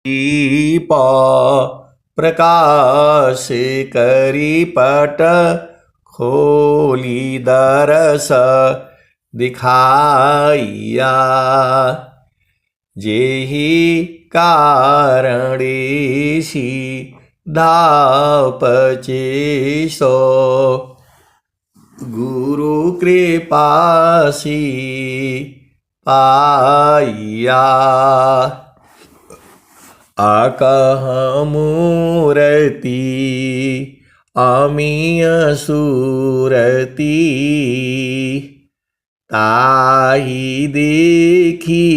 दीप प्रकाश करी पट खोली दरस दिखाइया। जेहि कारणेशी धापचे सो गुरु कृपासी पाइया। आकह मूर्ति अमीय सूरती ताहि देखी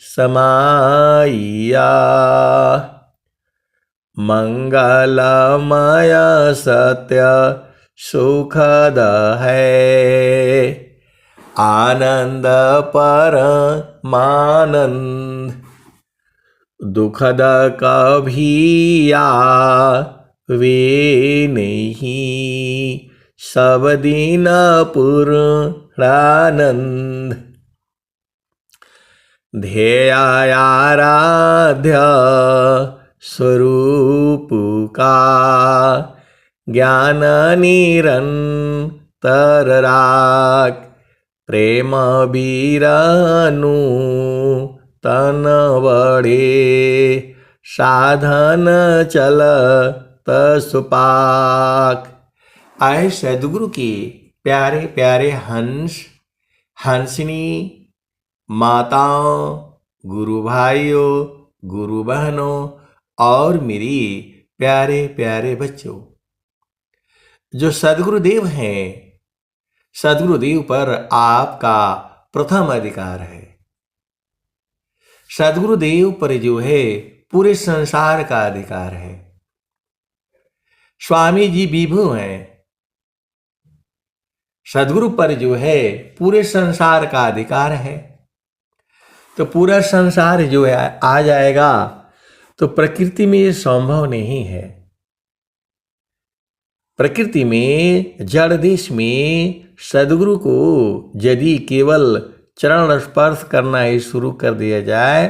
समाइया। मंगलमय सत्य सुखद है आनंद परमानंद। दुखद कभिया वे नहीं सब दिन पूर्णानंद। ध्येयाराध्य स्वरूप का ज्ञान निरंतर राख। प्रेम बीरनु तन बड़े साधन चलत सुपाक। आए सदगुरु के प्यारे प्यारे हंस हंसनी माताओं, गुरु भाइयों, गुरु बहनों और मेरी प्यारे प्यारे बच्चों, जो सदगुरुदेव हैं, सदगुरुदेव पर आपका प्रथम अधिकार है। सदगुरुदेव पर जो है पूरे संसार का अधिकार है। स्वामी जी विभु हैं, सदगुरु पर जो है पूरे संसार का अधिकार है। तो पूरा संसार जो है आ जाएगा तो प्रकृति में ये संभव नहीं है। प्रकृति में जड़ देश में सदगुरु को यदि केवल चरण स्पर्श करना ही शुरू कर दिया जाए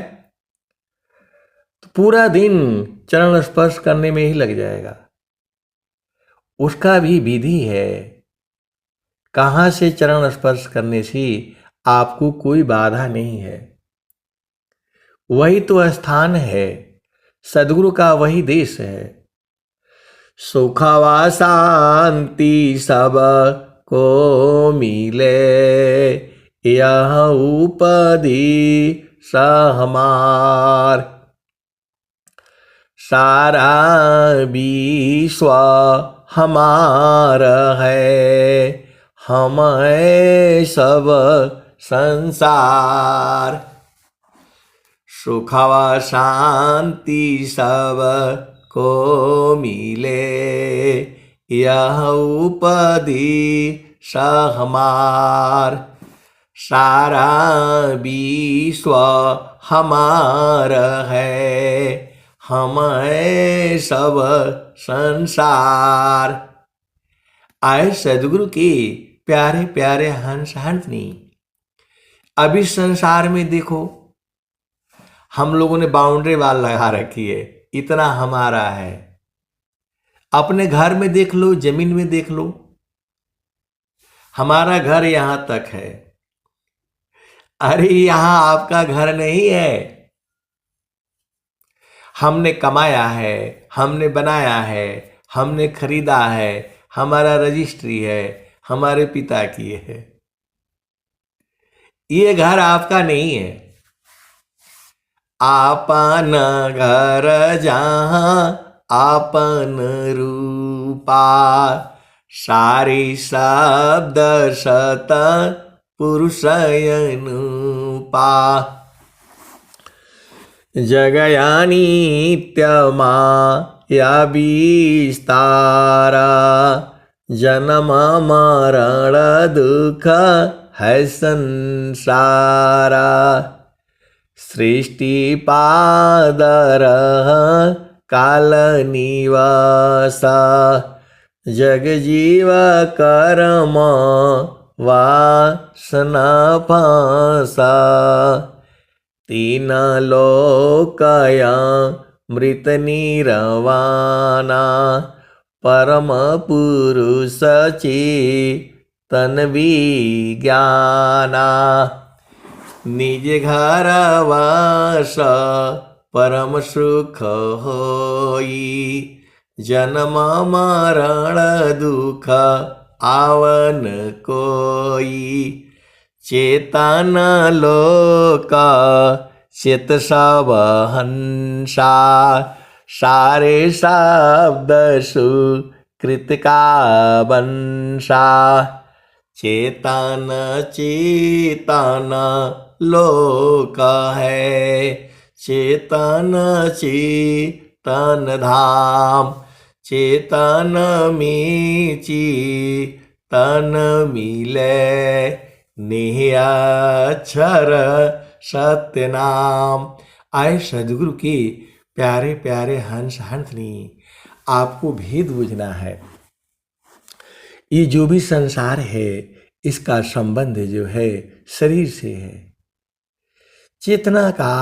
तो पूरा दिन चरण स्पर्श करने में ही लग जाएगा। उसका भी विधि है। कहाँ से चरण स्पर्श करने से आपको कोई बाधा नहीं है। वही तो स्थान है, सदगुरु का वही देश है। सुखवा शांति सब को मिले यह उपदेश हमार। सारा विश्व हमार है, हम है सब संसार। सुखवा शांति सब को मिले यह उपदेश हमार। सारा विश्व हमार है, हम है सब संसार। आए सदगुरु के प्यारे प्यारे हंस हंसनी, अभी संसार में देखो हम लोगों ने बाउंड्री वाल लगा रखी है, इतना हमारा है। अपने घर में देख लो, जमीन में देख लो, हमारा घर यहां तक है। अरे यहां आपका घर नहीं है। हमने कमाया है, हमने बनाया है, हमने खरीदा है, हमारा रजिस्ट्री है, हमारे पिता की है। ये घर आपका नहीं है। आपन घर जहाँ आपन रूपा। सारी शब्द सत पुरुषयनुपा। जगयानित्य या विस्तारा। जन्म मरण दुख है संसारा। सृष्टि पादर काल निवास। जग जीव कर्म वासना फांसा। तीन लोकया मृत निरवाना परम पुरुष चेतन विज्ञाना निज घर वास परम सुख होई जन्म मरण दुख आवन कोई चेतन लोक चेत सब हंसा सारे शब्द सुकृत का वंशा चेतन चेतन लोक है चेतन चेतन धाम चेतन में चेतन मिले निह्यक्षर सत्य नाम। आए सदगुरु के प्यारे प्यारे हंस हंसनी, आपको भेद बुझना है। ये जो भी संसार है इसका संबंध जो है शरीर से है। चेतना का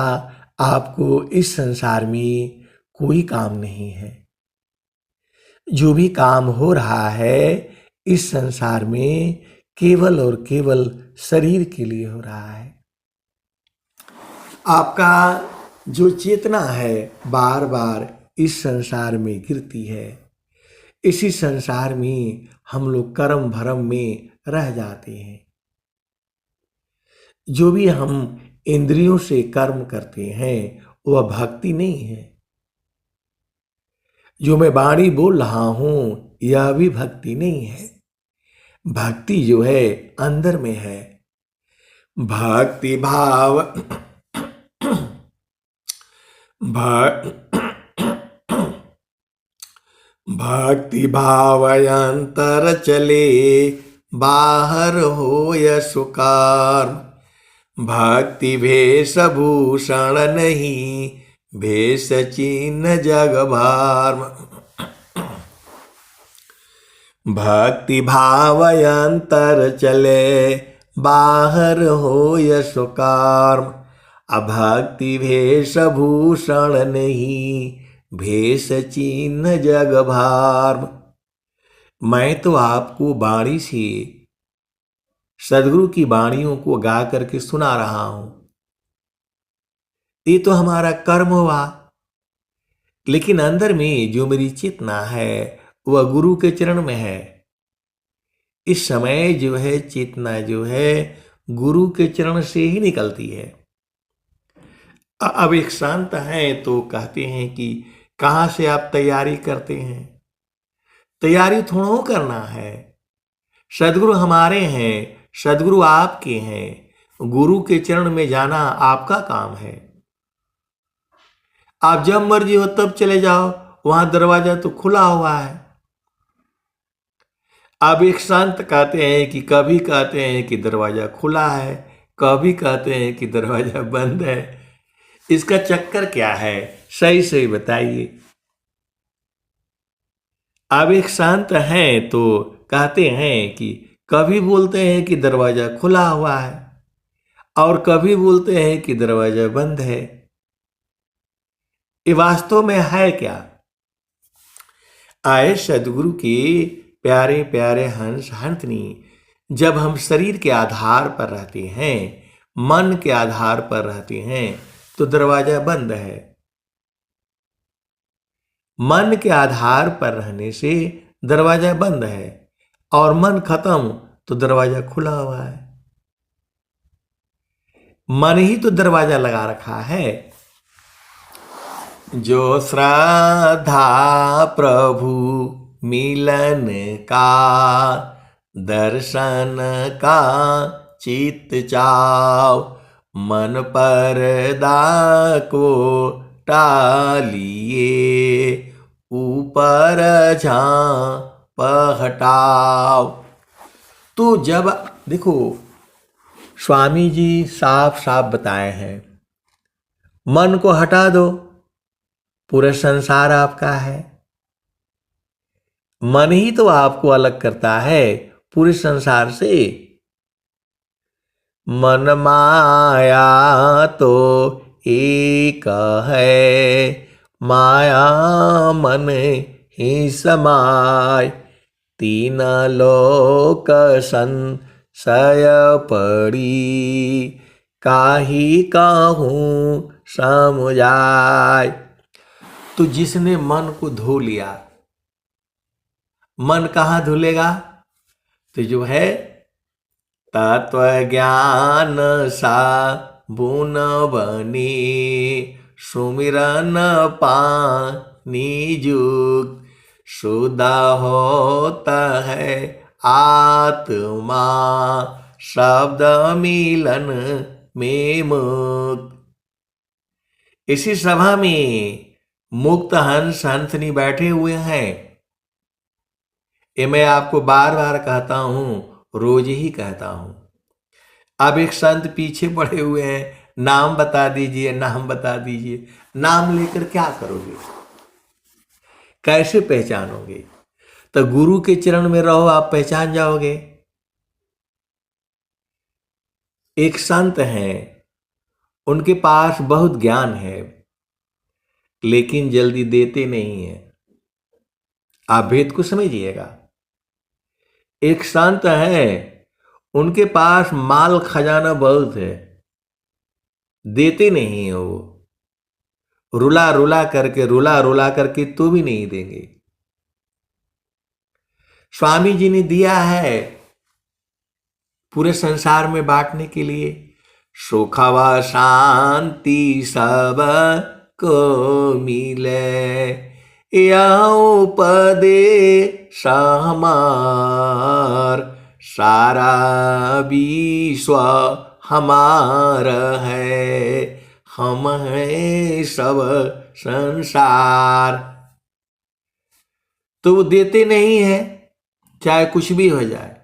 आपको इस संसार में कोई काम नहीं है। जो भी काम हो रहा है इस संसार में केवल और केवल शरीर के लिए हो रहा है। आपका जो चेतना है बार बार इस संसार में गिरती है। इसी संसार में हम लोग कर्म भरम में रह जाते हैं। जो भी हम इंद्रियों से कर्म करते हैं वह भक्ति नहीं है। जो मैं वाणी बोल रहा हूं यह भी भक्ति नहीं है। भक्ति जो है अंदर में है। भक्ति भाव भक्ति भाव अंतर चले बाहर हो यशुकार। भक्ति भेष भूषण नहीं भेष चिन्ह जग भार। भक्ति भाव अंतर चले बाहर हो यशुकार। अभक्ति भेष भूषण नहीं भेष चिन्ह जग भार। मैं तो आपको वाणी से सदगुरु की वाणियों को गा करके सुना रहा हूं। ये तो हमारा कर्म हुआ, लेकिन अंदर में जो मेरी चेतना है वह गुरु के चरण में है। इस समय जो है चेतना जो है गुरु के चरण से ही निकलती है। अब एक शांत है तो कहते हैं कि कहां से आप तैयारी करते हैं। तैयारी थोड़ा करना है। सदगुरु हमारे हैं, सदगुरु आपके हैं। गुरु के चरण में जाना आपका काम है। आप जब मर्जी हो तब चले जाओ, वहां दरवाजा तो खुला हुआ है। अब एक संत कहते हैं कि कभी कहते हैं कि दरवाजा खुला है, कभी कहते हैं कि दरवाजा बंद है। इसका चक्कर क्या है, सही सही बताइए। अब एक संत हैं तो कहते हैं कि कभी बोलते हैं कि दरवाजा खुला हुआ है और कभी बोलते हैं कि दरवाजा बंद है। ये वास्तव में है क्या? आए सदगुरु के प्यारे प्यारे हंस हंसनी, जब हम शरीर के आधार पर रहते हैं, मन के आधार पर रहते हैं तो दरवाजा बंद है। मन के आधार पर रहने से दरवाजा बंद है और मन खत्म तो दरवाजा खुला हुआ है। मन ही तो दरवाजा लगा रखा है। जो श्रद्धा प्रभु मिलन का दर्शन का चित चाव, मन पर्दा को टालिए ऊपर झांप हटाओ। तो जब देखो स्वामी जी साफ साफ बताए हैं, मन को हटा दो, पूरा संसार आपका है। मन ही तो आपको अलग करता है पूरे संसार से। मन माया तो एक है, माया मन ही समाय। तीन लोक संशय पड़ी, काहि कहूँ समुझाय। तो जिसने मन को धो लिया, मन कहाँ धुलेगा? तो जो है तत्व ज्ञान सा बुन बनी, सुमिरन पानी जुग। शुद्ध होता है आत्मा, शब्द मिलन में मुक्त। इसी सभा में मुक्त हंस हंसनी बैठे हुए हैं। ये मैं आपको बार बार कहता हूं, रोज ही कहता हूं। अब एक संत पीछे पड़े हुए हैं, नाम बता दीजिए, नाम बता दीजिए। नाम लेकर क्या करोगे? कैसे पहचानोगे? तो गुरु के चरण में रहो, आप पहचान जाओगे। एक संत हैं, उनके पास बहुत ज्ञान है, लेकिन जल्दी देते नहीं है। आप भेद को समझिएगा। एक संत है, उनके पास माल खजाना बहुत है, देते नहीं है। वो रुला रुला करके तो भी नहीं देंगे। स्वामी जी ने दिया है पूरे संसार में बांटने के लिए। सुख व शांति सब को मिले, यह उपदेश हमार। सारा विश्व हमार है, हम हैं सब संसार। तो वो देते नहीं है, चाहे कुछ भी हो जाए।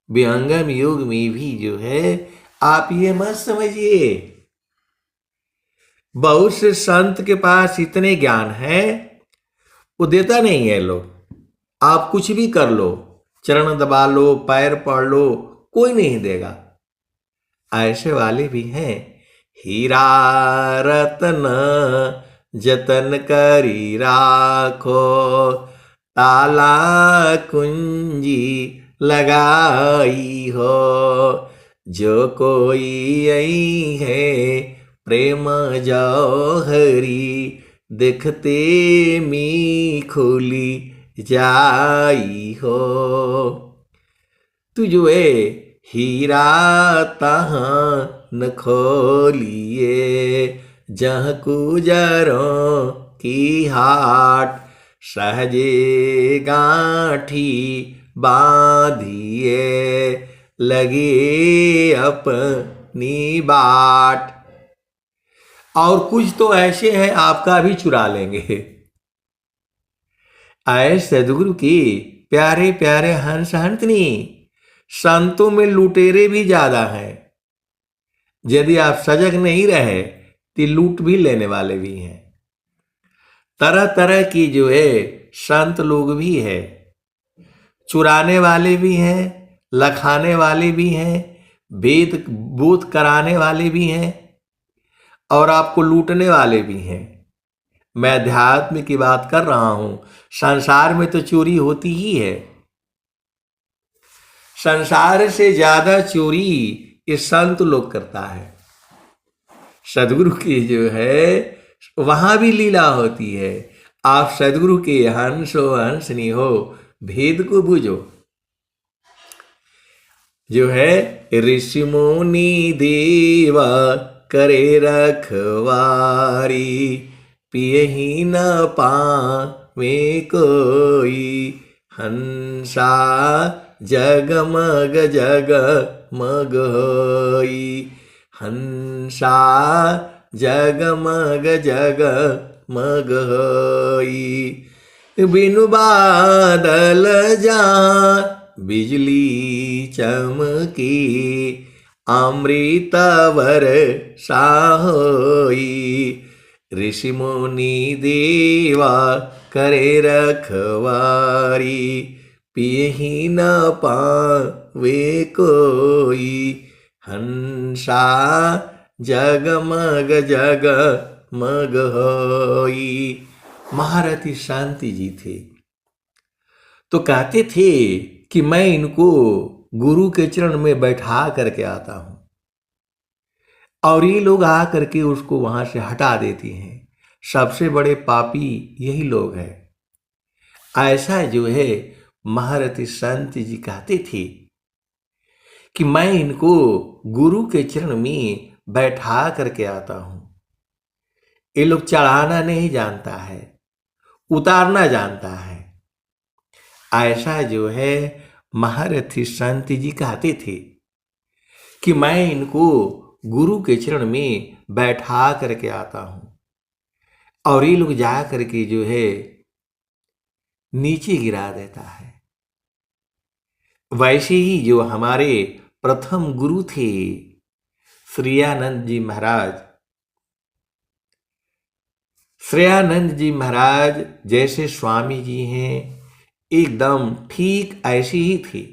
विहंगम युग में भी जो है, आप ये मत समझिए। बहुत से संत के पास इतने ज्ञान है, वो देता नहीं है। लोग आप कुछ भी कर लो, चरण दबा लो, पैर पढ़ लो, कोई नहीं देगा। ऐसे वाले भी हैं। हीरा रतन जतन करी राखो, ताला कुंजी लगाई हो। जो कोई यही है प्रेम जौहरी, देखते मी खुली जाई हो। तू जो है हीरा तहाँ न खोलिए, जहाँ गुजरों की हाट। सहजे गांठी बांधिए, लगे अपनी बाट। और कुछ तो ऐसे हैं आपका भी चुरा लेंगे। आए सदगुरु की प्यारे प्यारे हंस हंसनी, संतों में लुटेरे भी ज्यादा हैं। यदि आप सजग नहीं रहे तो लूट भी लेने वाले भी हैं। तरह तरह की जो है संत लोग भी है, चुराने वाले भी हैं, लखाने वाले भी हैं, वेद बोध कराने वाले भी हैं, और आपको लूटने वाले भी हैं। मैं अध्यात्म की बात कर रहा हूं। संसार में तो चोरी होती ही है। संसार से ज्यादा चोरी ये संत लोग करता है। सदगुरु की जो है वहां भी लीला होती है। आप सदगुरु के हंसो हंसनी हो, भेद को बुझो। जो है ऋषि मुनि देवा करे रखवारी, पियहि न पावे कोई। हंसा जगमग जगमग होई, हंसा जगमग जगमग होई। बिनु बादल जहाँ बिजली चमकी, अमृत वर्षा होई। ऋषि मुनि देवा करे रखवारी, पियहि न पावे कोई। हंसा जगमग जगमग होई। महारथी शांति जी थे, तो कहते थे कि मैं इनको गुरु के चरण में बैठा करके आता हूं, और ये लोग आ करके उसको वहां से हटा देते हैं। सबसे बड़े पापी यही लोग हैं। ऐसा जो है महारथी संत जी कहते थे कि मैं इनको गुरु के चरण में बैठा करके आता हूं। ये लोग चढ़ाना नहीं जानता है, उतारना जानता है। ऐसा जो है महारथी संत जी कहते थे कि मैं इनको गुरु के चरण में बैठा करके आता हूं, और ये लोग जा करके जो है नीचे गिरा देता है। वैसे ही जो हमारे प्रथम गुरु थे श्रेयानंद जी महाराज, श्रेयानंद जी महाराज जैसे स्वामी जी हैं, एकदम ठीक ऐसे ही थे,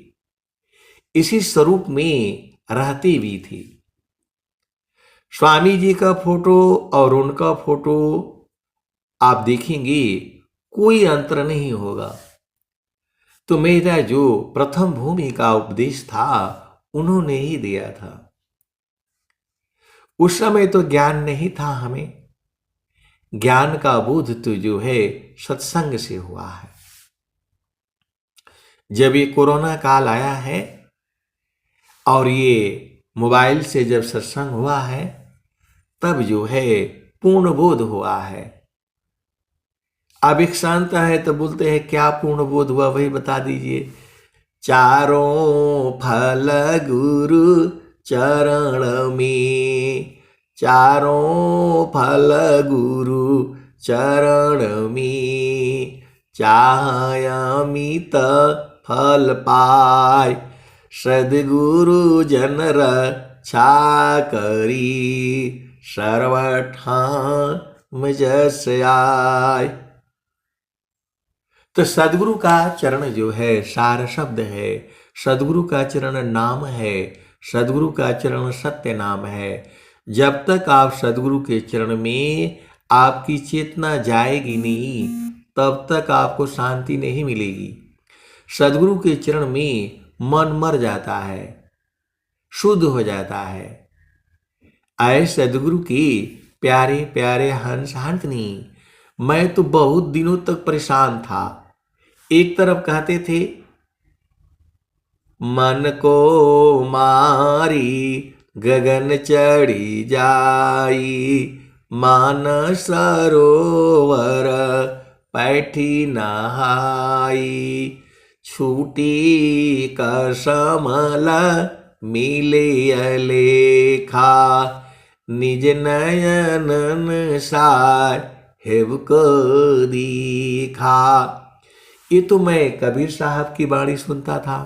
इसी स्वरूप में रहते भी थे। स्वामी जी का फोटो और उनका फोटो आप देखेंगे कोई अंतर नहीं होगा। तो मेरा जो प्रथम भूमि का उपदेश था उन्होंने ही दिया था। उस समय तो ज्ञान नहीं था हमें, ज्ञान का बोध तो जो है सत्संग से हुआ है। जब ये कोरोना काल आया है और ये मोबाइल से जब सत्संग हुआ है, तब जो है पूर्ण बोध हुआ है। अब एक शांत है तो बोलते हैं क्या पूर्ण बोध हुआ, वही बता दीजिए। चारों फल गुरु चरण में, चारों फल गुरु चरण में, चाहे अमित फल पाय, सद्गुरु जन रक्षा करी, सर्वठाम जस आय। तो सदगुरु का चरण जो है सार शब्द है, सदगुरु का चरण नाम है, सदगुरु का चरण सत्य नाम है। जब तक आप सदगुरु के चरण में आपकी चेतना जाएगी नहीं, तब तक आपको शांति नहीं मिलेगी। सदगुरु के चरण में मन मर जाता है, शुद्ध हो जाता है। आए सदगुरु के प्यारे प्यारे हंस हंसनी, मैं तो बहुत दिनों तक परेशान था। एक तरफ कहते थे मन को मारी गगन चढ़ी जाई, मान सरोवर पैठी नहाई, छूटी कसमल मिले अलेखा, निज नयनन साय हेव को दीखा। ये तो मैं कबीर साहब की बाणी सुनता था।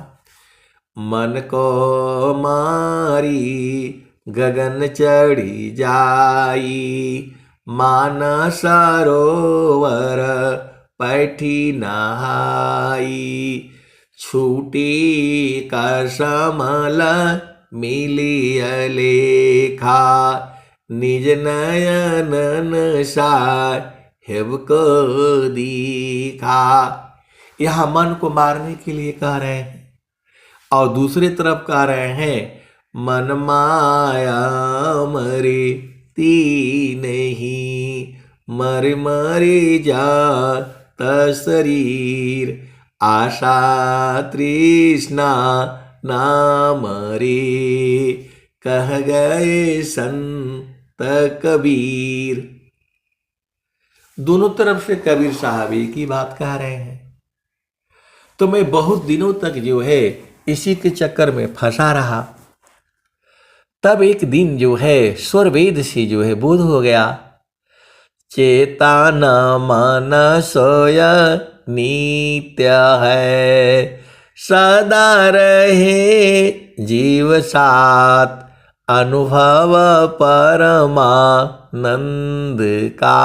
मन को मारी गगन चढ़ी जाई, मान सरोवर पैठी नहाई, छूटी कसमल मिली अलेखा, निज नयनन साय हेव को दीखा। यह मन को मारने के लिए कह रहे हैं, और दूसरी तरफ कह रहे हैं मन माया मरे ती नहीं, मर मरे जात शरीर, आशा तृष्णा नाम रे, कह गए संत कबीर। दोनों तरफ से कबीर साहब एक ही बात कह रहे हैं। तो मैं बहुत दिनों तक जो है इसी के चक्कर में फंसा रहा। तब एक दिन जो है स्वर वेद से जो है बोध हो गया, चेतन मन सोय नित्य है, सदा रहे जीव साथ, अनुभव परमानंद का,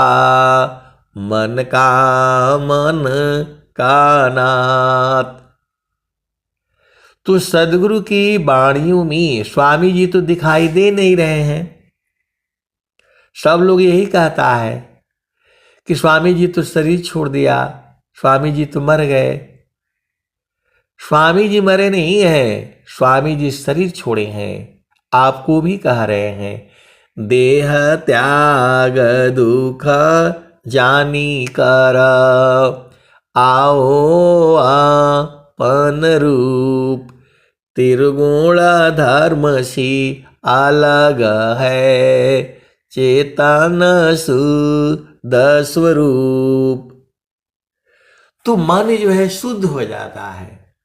मन का मन का नाथ। तो सदगुरु की वाणियों में स्वामी जी तो दिखाई दे नहीं रहे हैं। सब लोग यही कहता है कि स्वामी जी तो शरीर छोड़ दिया, स्वामी जी तो मर गए। स्वामी जी मरे नहीं हैं, स्वामी जी शरीर छोड़े हैं। आपको भी कह रहे हैं देह त्याग दुख जानी कर, आओ आपन रूप, त्रिगुण धर्म सी अलग है, चेतन शुद्ध स्वरूप। तो मन जो है शुद्ध हो जाता है।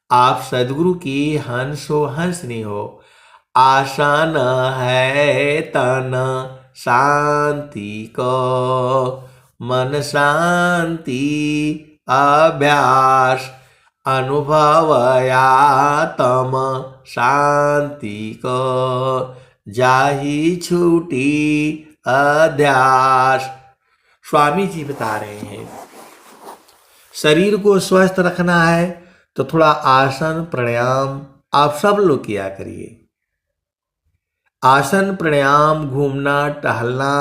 आप सदगुरु की हंसो हंसनी हो, आसान है तन शांति को, मन शांति अभ्यास, अनुभवयातम शांति को, जाही छूटी अध्यास। स्वामी जी बता रहे हैं शरीर को स्वस्थ रखना है तो थोड़ा आसन प्राणायाम आप सब लोग किया करिए। आसन प्राणायाम, घूमना टहलना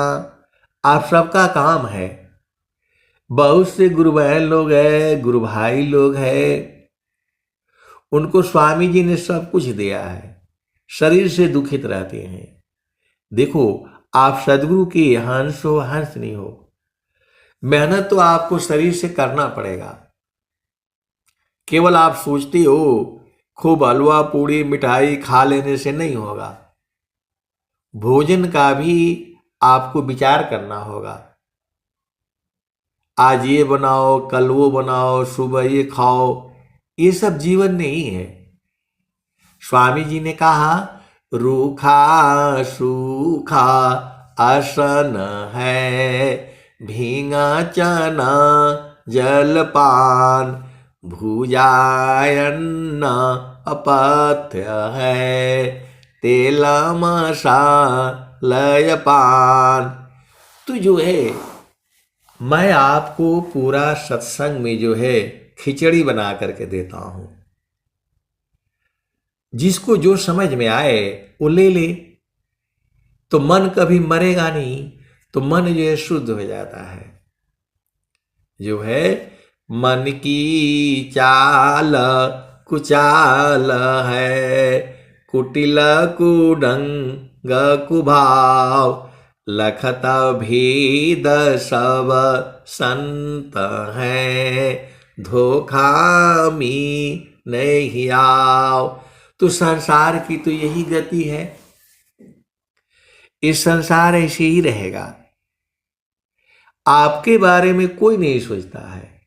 आप सबका काम है। बहुत से गुरु बहन लोग हैं, गुरु भाई लोग हैं, उनको स्वामी जी ने सब कुछ दिया है, शरीर से दुखित रहते हैं। देखो, आप सदगुरु की हंस हो हंस नहीं हो, मेहनत तो आपको शरीर से करना पड़ेगा। केवल आप सोचते हो खूब हलवा पूड़ी मिठाई खा लेने से नहीं होगा, भोजन का भी आपको विचार करना होगा। आज ये बनाओ, कल वो बनाओ, सुबह ये खाओ, ये सब जीवन नहीं है। स्वामी जी ने कहा रूखा सूखा आसन है, भींगा चना जलपान, भुजायन्न अपथ्य है, तेला मसालय पान। तो जो है मैं आपको पूरा सत्संग में जो है खिचड़ी बना करके देता हूं, जिसको जो समझ में आए वो ले ले। तो मन कभी मरेगा नहीं, तो मन जो है शुद्ध हो जाता है। जो है मन की चाल कुचाल है, कुटिल कुडंग कुभाव, लखत भेद सब संत है, धोखा में नहीं आओ। तो संसार की तो यही गति है, इस संसार ऐसे ही रहेगा। आपके बारे में कोई नहीं सोचता है,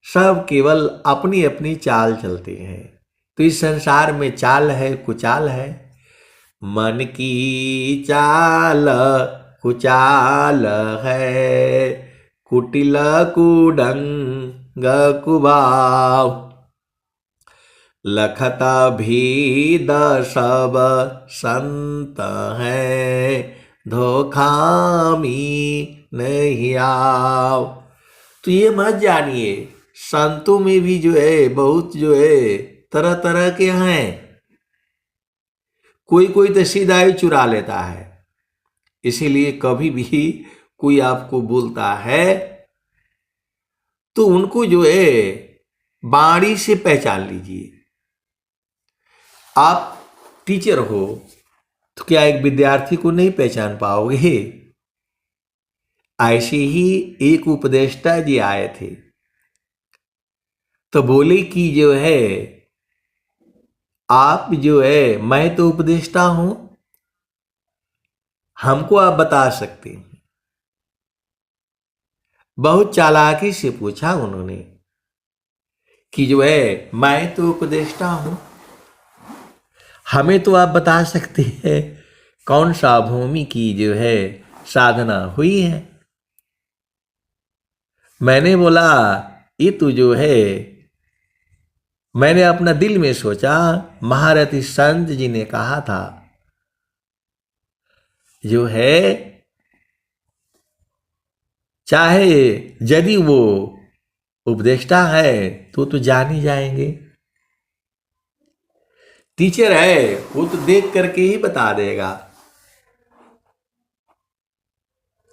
सब केवल अपनी अपनी चाल चलते हैं। तो इस संसार में चाल है कुचाल है, मन की चाल कुचाल है, कुटिल कुडंग कुभाव, लखत भेद सब संत है, धोखा में नहीं आओ। तो ये मत जानिए संतों में भी जो है बहुत जो है तरह तरह के हैं। कोई कोई तो सीधा ही चुरा लेता है। इसीलिए कभी भी कोई आपको बोलता है तो उनको जो है बाणी से पहचान लीजिए। आप टीचर हो तो क्या एक विद्यार्थी को नहीं पहचान पाओगे? ऐसे ही एक उपदेष्टा जी आए थे तो बोले कि जो है आप जो है मैं तो उपदेष्टा हूं, हमको आप बता सकते हैं। बहुत चालाकी से पूछा उन्होंने कि जो है मैं तो उपदेष्टा हूं, हमें तो आप बता सकते हैं कौन सा भूमि की जो है साधना हुई है। मैंने बोला ये तो जो है मैंने अपना दिल में सोचा महारथी संत जी ने कहा था जो है चाहे यदि वो उपदेष्टा है तो जान ही जाएंगे, टीचर है वो तो देख करके ही बता देगा।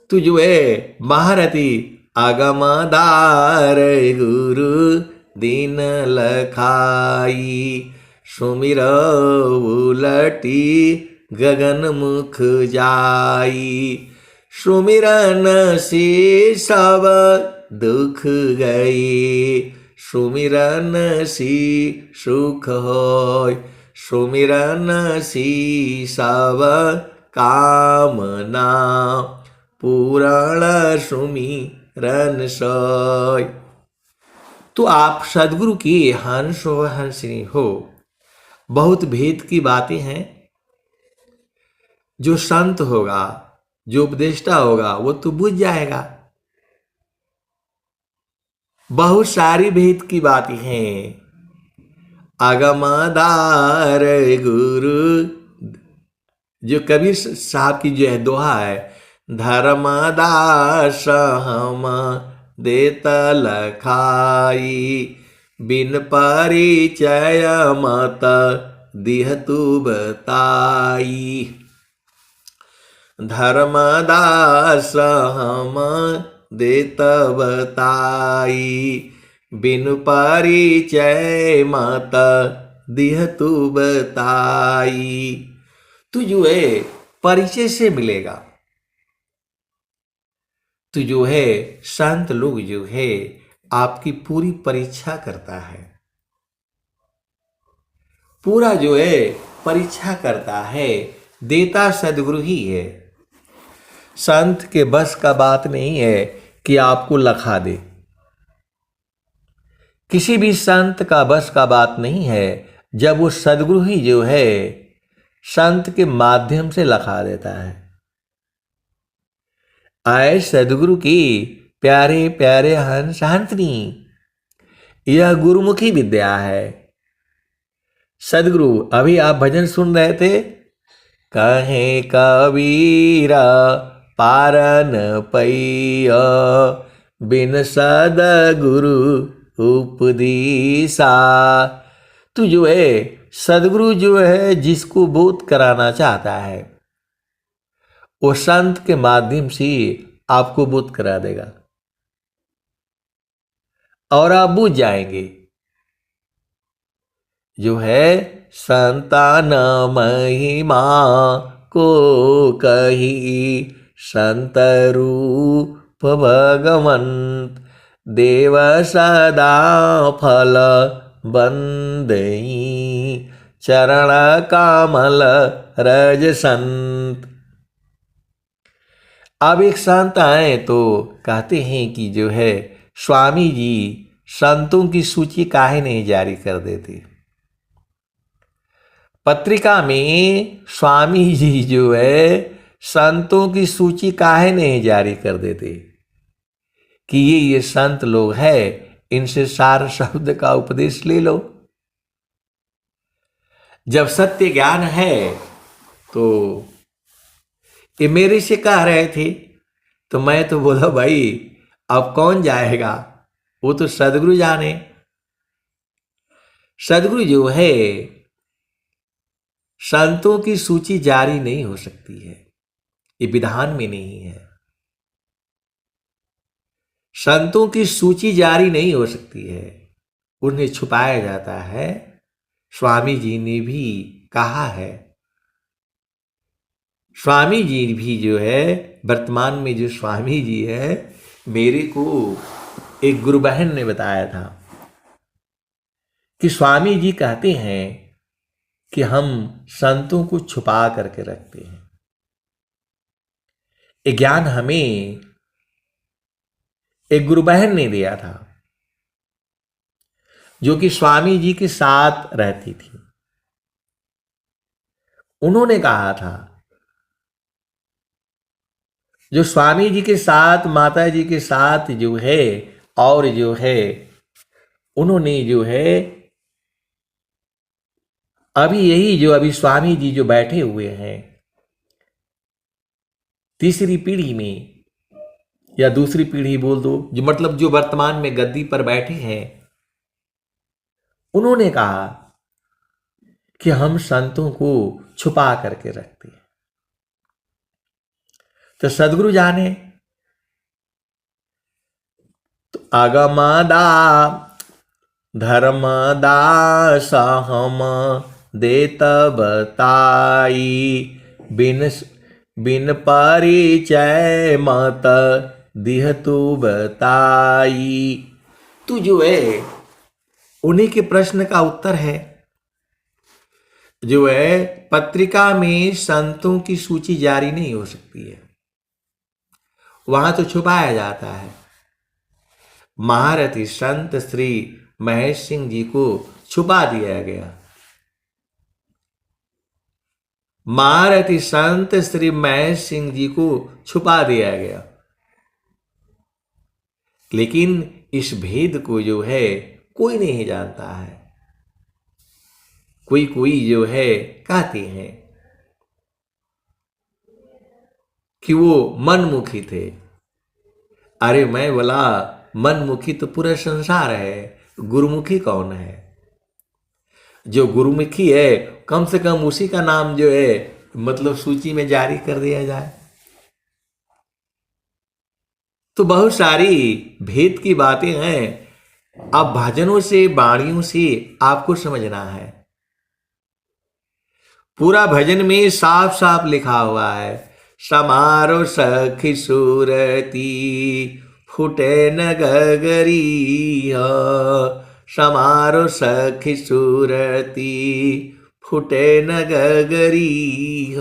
तू जो है महारथी आगमदार गुरु दीन लखाई, सुमिर उलटी गगन मुख जाई, सुमिरन से सब दुख गई, सुमिरन सी सुख होय, सुमिरन सी सब कामना, पूरण सुमिरन सोय। तो आप सदगुरु की हंस हो हंसनी हो। बहुत भेद की बातें हैं। जो संत होगा, जो उपदेष्टा होगा, वो तो बुझ जाएगा। बहुत सारी भेद की बातें हैं। आगमदार गुरु, जो कबीर साहब की जो है दोहा है, धर्मदास हम देत लखाई, बिन परिचय मत दिह तू बताई, धर्मदास हम देत बताई, बिन परिचय मत दिह तू बताई। तू जो है परिचय से मिलेगा। तो जो है संत लोग जो है आपकी पूरी परीक्षा करता है, पूरा जो है परीक्षा करता है। देता सदगुरु ही है। संत के बस का बात नहीं है कि आपको लखा दे। किसी भी संत का बस का बात नहीं है जब वो सदगुरु ही जो है संत के माध्यम से लखा देता है। आए सदगुरु की प्यारे प्यारे हंस हंसनी, यह गुरुमुखी विद्या है। सदगुरु अभी आप भजन सुन रहे थे, कहे कबीरा पारन पैया, बिन सदगुरु उपदेशा। तो जो है सदगुरु जो है जिसको बोध कराना चाहता है वो संत के माध्यम से आपको बोध करा देगा और आप बुझ जाएंगे। जो है संतान महिमा को कही, संत रूप भगवंत देव सदा फल बंदई, चरण कामल रज संत। अब एक संत आए तो कहते हैं कि जो है स्वामी जी संतों की सूची काहे नहीं जारी कर देते। पत्रिका में स्वामी जी जो है संतों की सूची काहे नहीं जारी कर देते कि ये संत लोग हैं, इनसे सार शब्द का उपदेश ले लो। जब सत्य ज्ञान है तो ये मेरे से कह रहे थे तो मैं तो बोला भाई अब कौन जाएगा, वो तो सदगुरु जाने। सदगुरु जो है संतों की सूची जारी नहीं हो सकती है, ये विधान में नहीं है। संतों की सूची जारी नहीं हो सकती है, उन्हें छुपाया जाता है। स्वामी जी ने भी कहा है। स्वामी जी भी जो है वर्तमान में जो स्वामी जी है, मेरे को एक गुरु बहन ने बताया था कि स्वामी जी कहते हैं कि हम संतों को छुपा करके रखते हैं। ये ज्ञान हमें एक गुरु बहन ने दिया था जो कि स्वामी जी के साथ रहती थी। उन्होंने कहा था जो स्वामी जी के साथ माता जी के साथ जो है और जो है उन्होंने जो है अभी यही जो अभी स्वामी जी जो बैठे हुए हैं तीसरी पीढ़ी में या दूसरी पीढ़ी बोल दो, जो मतलब जो वर्तमान में गद्दी पर बैठे हैं, उन्होंने कहा कि हम संतों को छुपा करके रखते हैं। तो सदगुरु जाने तो अगमदा धर्मदा सहम देत बताई, बिन बिन परिचय मत दिह तू बताई। तू जो है उन्हीं के प्रश्न का उत्तर है। जो है पत्रिका में संतों की सूची जारी नहीं हो सकती है, वहां तो छुपाया जाता है। महारथी संत श्री महेश सिंह जी को छुपा दिया गया। महारथी संत श्री महेश सिंह जी को छुपा दिया गया, लेकिन इस भेद को जो है कोई नहीं जानता है। कोई कोई जो है कहते हैं कि वो मनमुखी थे। अरे मैं बोला मनमुखी तो पूरा संसार है, गुरुमुखी कौन है? जो गुरुमुखी है कम से कम उसी का नाम जो है मतलब सूची में जारी कर दिया जाए। तो बहुत सारी भेद की बातें हैं, अब भजनों से वाणियों से आपको समझना है। पूरा भजन में साफ साफ लिखा हुआ है, समारो सखी सूरती फुटे न गगरी, समारो सखी सूरती फुटे न गगरी।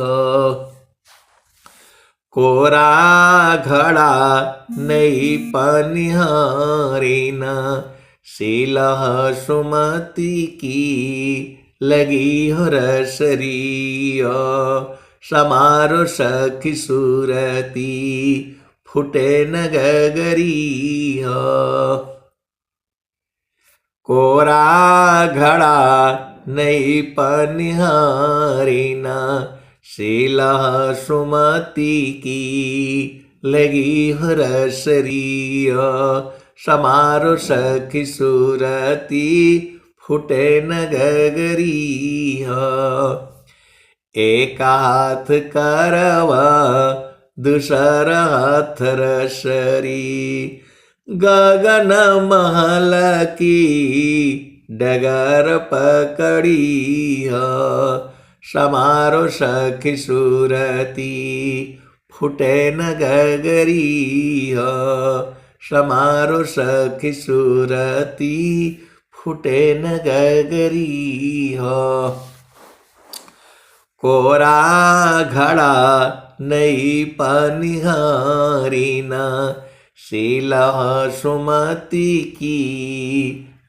कोरा घड़ा नहीं पनिहारीना, शीलह सुमति की लगी हो रसरी। समारो सखी सूरती फुटे न गगरी। कोरा घड़ा नहीं पनिहारीना, शीलह सुमति की लगी हो रसरी। समारो सखी सूरती फुटे न गगरी। एक हाथ करवा दूसरा हाथ रसरी, गगन महल की डगर पकड़ी। समारो सखी सूरती फुटे न गगरी। समारो सखी सूरती फुटे न गगरी। कोरा घड़ा नहीं पनिहारीना, शीलह सुमति की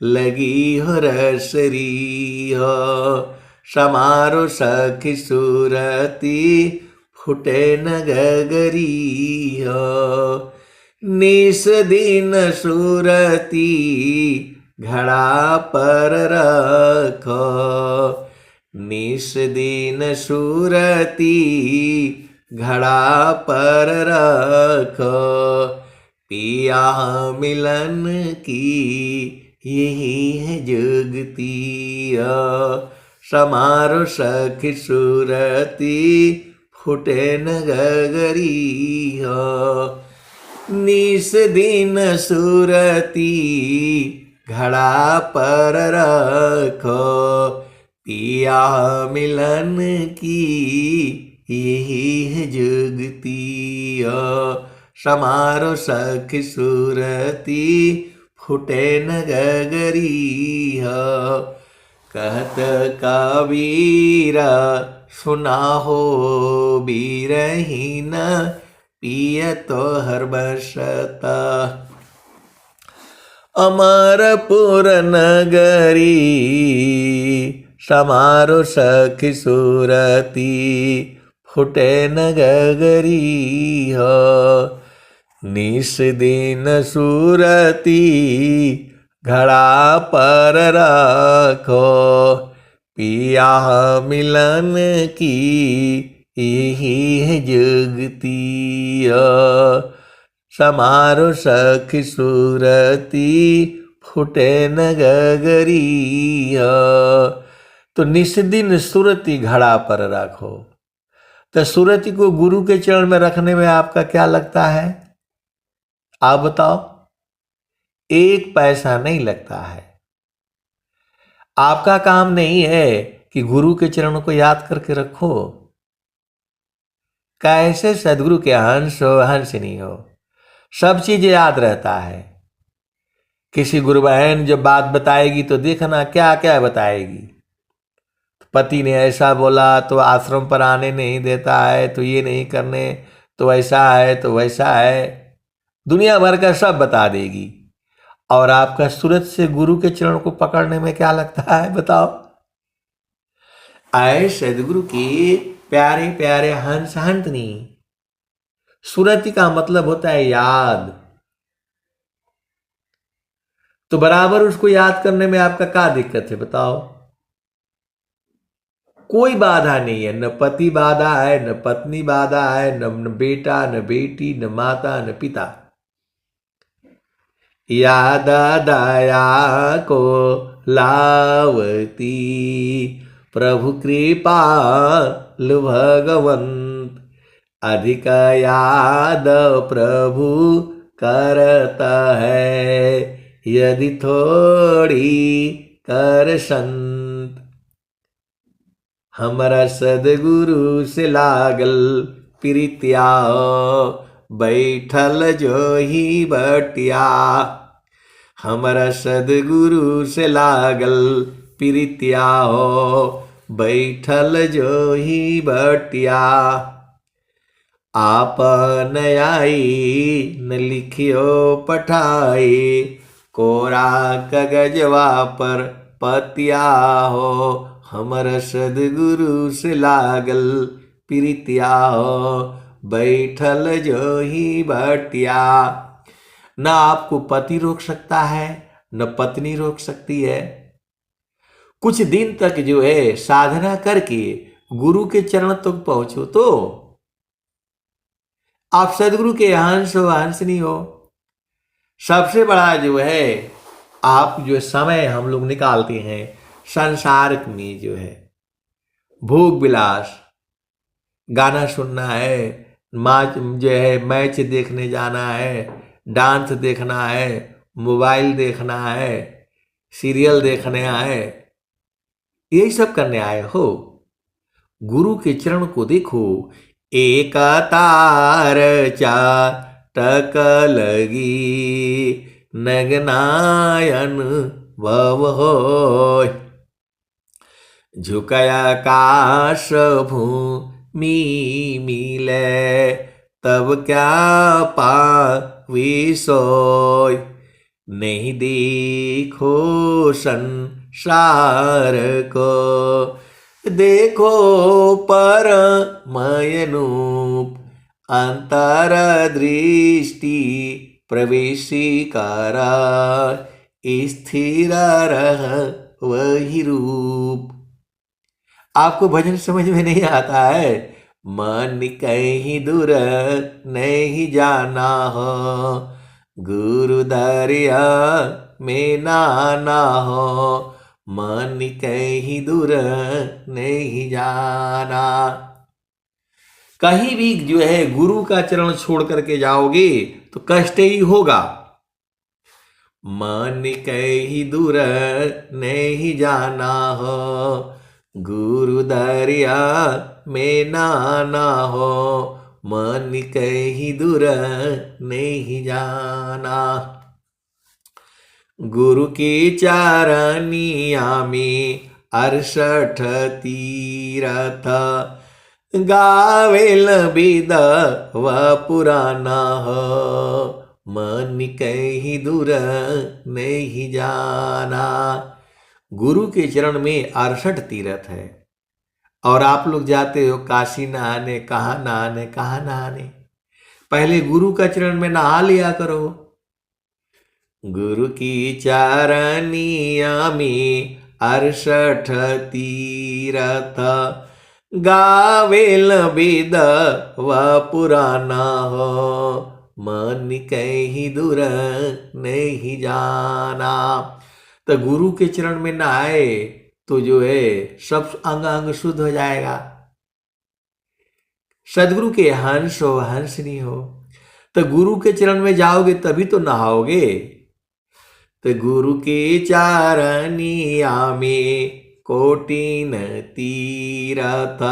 लगी हो रसरी। समारो सखी सूरती फुटे न गगरी। निस दिन सूरती घड़ा पर रखो, निस दिन सूरती घड़ा पर रखो। पिया मिलन की यही है जुगती। समारो सखी सूरती फुटे न गगरी। निस दिन सूरती घड़ा पर रखो, पिया मिलन की यही है जुगती। समारो सखी सूरती फुटे न गगरी। कहत कबीरा सुना हो बीरहीन, पिय तो हर बसता। अमरपुर नगरी समारो सखी सूरती फुटे न गगरी। निस दिन सूरती घड़ा पर रखो, पिया मिलन की यही है जुगती। समारो सखी सूरती फुटे न गगरी। तो निस्दिन सुरति घड़ा पर रखो। तो सुरति को गुरु के चरण में रखने में आपका क्या लगता है? आप बताओ। एक पैसा नहीं लगता है। आपका काम नहीं है कि गुरु के चरणों को याद करके रखो। कैसे सदगुरु के हंस हो, हंस नहीं हो, सब चीज याद रहता है। किसी गुरु बहन जब बात बताएगी तो देखना क्या क्या बताएगी। पति ने ऐसा बोला तो आश्रम पर आने नहीं देता है, तो ये नहीं करने, तो ऐसा है तो वैसा है, दुनिया भर का सब बता देगी। और आपका सूरत से गुरु के चरण को पकड़ने में क्या लगता है बताओ? आए सदगुरु के प्यारे प्यारे हंस हंतनी। सुरति का मतलब होता है याद। तो बराबर उसको याद करने में आपका क्या दिक्कत है बताओ? कोई बाधा नहीं है। न पति बाधा है, न पत्नी बाधा है, न बेटा, न बेटी, न माता, न पिता। याद दया को लावती प्रभु कृपाल भगवंत। अधिक याद प्रभु करता है, यदि थोड़ी कर संत। हमारा सदगुरु से लागल प्रीतिया, बैठल जो ही बटिया। हमारा सदगुरु से लागल प्रीतिया हो, बैठल जो ही बटिया। आपन आई न लिखियो पठाई, कोरा कागजवा पर पतिया हो। हमर सदगुरु से लागल प्रीतिया हो, बैठल जो ही बटिया। न आपको पति रोक सकता है, न पत्नी रोक सकती है। कुछ दिन तक जो है साधना करके गुरु के चरण तक पहुंचो तो आप सदगुरु के हंस हो, हंसनी हो। सबसे बड़ा जो है आप जो समय हम लोग निकालते हैं संसार में, जो है भोग विलास, गाना सुनना है, जो है मैच देखने जाना है, डांस देखना है, मोबाइल देखना है, सीरियल देखने है, यही सब करने आए हो। गुरु के चरण को देखो। एक तार चाटक लगी, नगनायन भव होय। झुकया काश भूमि मिले, तब क्या पावी सोय। नहीं देखो संसार को, देखो परमयनूप। अंतर दृष्टि प्रवेशी करा, स्थिर रह वही रूप। आपको भजन समझ में नहीं आता है? मन कहीं दूर नहीं जाना हो, गुरु दरिया में नाना हो। मन कहीं दूर नहीं जाना। कहीं भी जो है गुरु का चरण छोड़ करके जाओगे तो कष्ट ही होगा। मन कहीं दूर नहीं जाना हो, गुरु दरिया में नाना हो। मन कहीं दूर नहीं जाना। गुरु की चारनिया में 68 तीरथ, गावेल बिद व पुराना हो। मन कहीं दूर नहीं जाना। गुरु के चरण में 68 तीर्थ है और आप लोग जाते हो काशी नहाने, कहाँ नहाने, कहाँ नहाने। पहले गुरु का चरण में नहा लिया करो। गुरु की चारनिया में 68 तीरथ, गावेल बिद व पुराना हो। मन कहीं दूर नहीं जाना। तो गुरु के चरण में नहाए तो जो है सब अंग अंग शुद्ध हो जाएगा। सदगुरु के हंस हो हंसनी हो, तो गुरु के चरण में जाओगे तभी तो नहाओगे। तो गुरु के चारनिया में कोटिन तीरथ,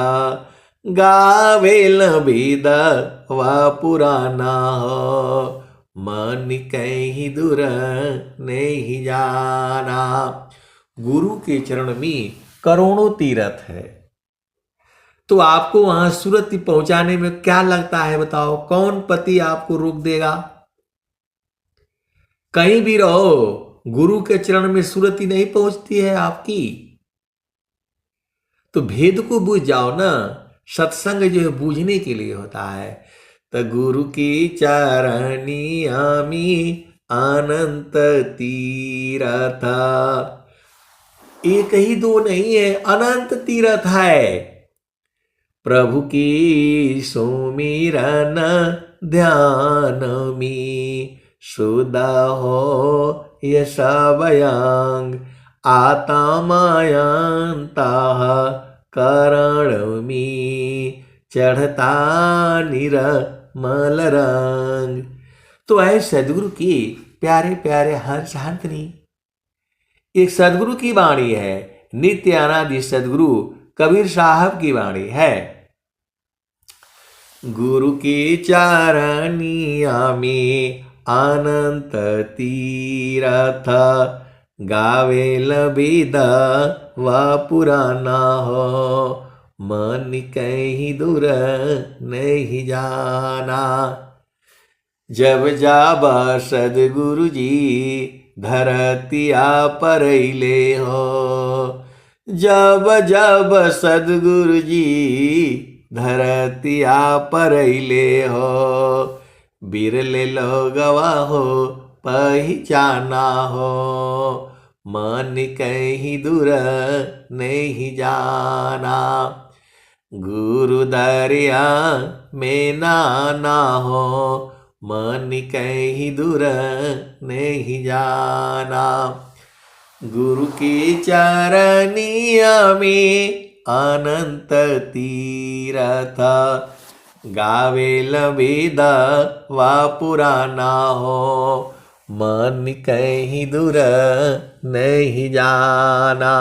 गावेल वेद व पुराना हो, मन कहीं दूर नहीं जाना। गुरु के चरण में करोड़ों तीर्थ है, तो आपको वहां सुरति पहुंचाने में क्या लगता है बताओ? कौन पति आपको रोक देगा? कहीं भी रहो, गुरु के चरण में सुरति नहीं पहुंचती है आपकी। तो भेद को बूझ जाओ ना। सत्संग जो है बूझने के लिए होता है। तो गुरु की चरनिया में अनंत तीरथ, एक ही दो नहीं है, अनंत तीरथ है। प्रभु की सुमिरन ध्यान में सुधा हो ये सबयांग, आता मायांता करण में चढ़ता निरमल रंग। तो ऐ सदगुरु की प्यारे प्यारे हंस हंसनी, एक सदगुरु की वाणी है, नित्य अनादि सदगुरु कबीर साहब की वाणी है। गुरु की चारनिया में अनंत तीरथ, गावेल वेद व पुराना हो, मन कहीं दूर नहीं जाना। जब जाब सदगुरु जी धरतिया परैले हो, जब जब सदगुरु जी धरतिया परैले हो, बिरले लोगवा हो पहचाना हो, मन कहीं दूर नहीं जाना। गुरु दरिया में नाना हो, मन कहीं दूर नहीं जाना। गुरु की चरनिया में अनंत तीरथ, गावेल वेद व पुराना हो, मन कहीं दूर नहीं जाना।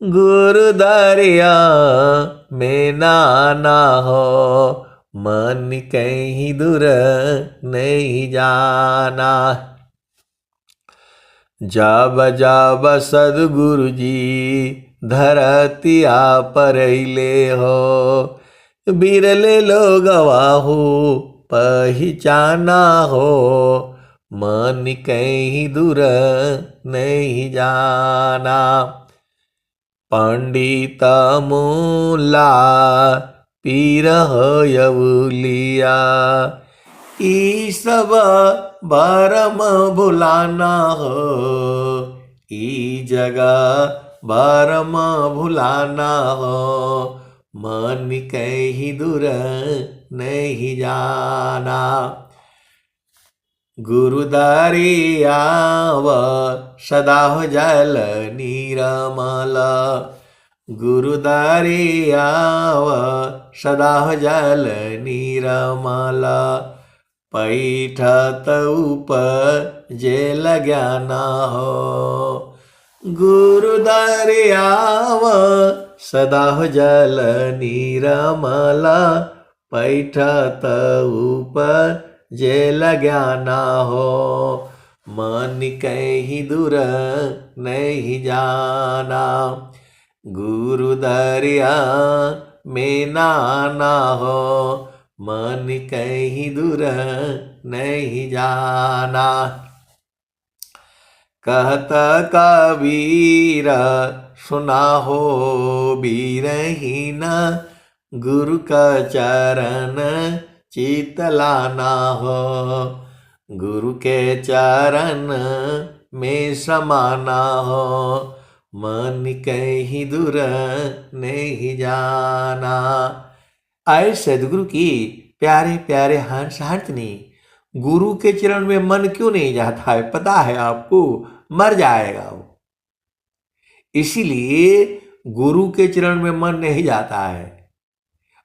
गुरु दरिया में नाना हो, मन कहीं दूर नहीं जाना। जब जब सदगुरु जी धरतिया परैले हो, बिरले लोगवा हो पहचाना हो, मन कहीं दूर नहीं जाना। पंडित मूला पीर यवलिया, ई सब भरम भुलाना हो, ई जगह भरम भुलाना हो, मन कहीं दूर नहीं जाना। गुरु दरियाव सदा हो जल निरमल, गुरु दरियाव सदा हो जल निरमल, पैठत उपजेल ज्ञान हो। गुरु दरियाव सदा हो जल निरमल, पैठत उपजेल ज्ञान हो, मन कहीं दूर नहीं जाना। गुरु दरिया में नाना हो, मन कहीं दूर नहीं जाना। कहता कबीर सुना हो बीरहीन, गुरु का चरण चित लाना हो, गुरु के चरण में समाना हो, मन कहीं दूर नहीं जाना। आए सदगुरु की प्यारे प्यारे हंस हंसनी, गुरु के चरण में मन क्यों नहीं जाता है? पता है आपको? मर जाएगा वो। इसीलिए गुरु के चरण में मन नहीं जाता है।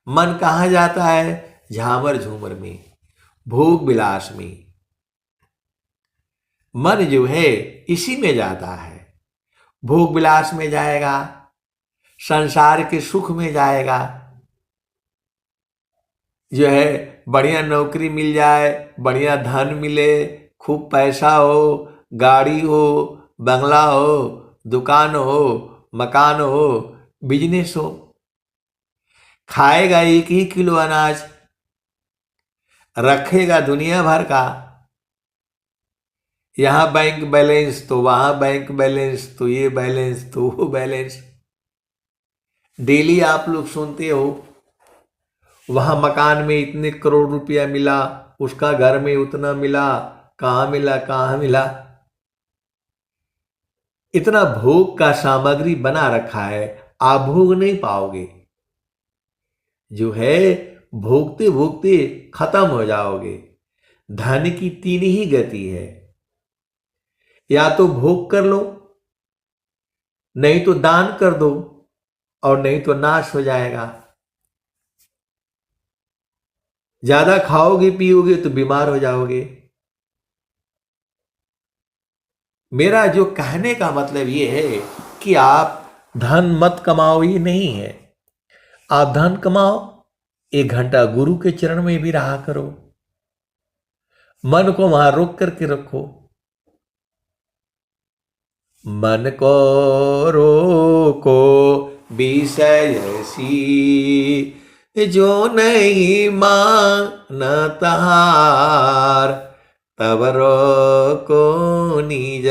मन कहाँ जाता है? झामर झूमर में, भोग विलास में। मन जो है इसी में जाता है। भोग विलास में जाएगा, संसार के सुख में जाएगा। जो है बढ़िया नौकरी मिल जाए, बढ़िया धन मिले, खूब पैसा हो, गाड़ी हो, बंगला हो, दुकान हो, मकान हो, बिजनेस हो। खाएगा 1 ही किलो अनाज, रखेगा दुनिया भर का। यहाँ बैंक बैलेंस तो वहाँ बैंक बैलेंस, तो ये बैलेंस तो वो बैलेंस। डेली आप लोग सुनते हो वहाँ मकान में इतने करोड़ रुपया मिला, उसका घर में उतना मिला, कहाँ मिला कहाँ मिला। इतना भोग का सामग्री बना रखा है, आप भोग नहीं पाओगे। जो है भोगते भोगते खत्म हो जाओगे। धन की 3 ही गति है, या तो भोग कर लो, नहीं तो दान कर दो, और नहीं तो नाश हो जाएगा। ज्यादा खाओगे पियोगे तो बीमार हो जाओगे। मेरा जो कहने का मतलब ये है कि आप धन मत कमाओ, ये नहीं है। आप धन कमाओ, 1 घंटा गुरु के चरण में भी रहा करो, मन को वहां रोक करके रखो। मन को रोको विषय सी, जो नहीं मानत हार, तब रोको निज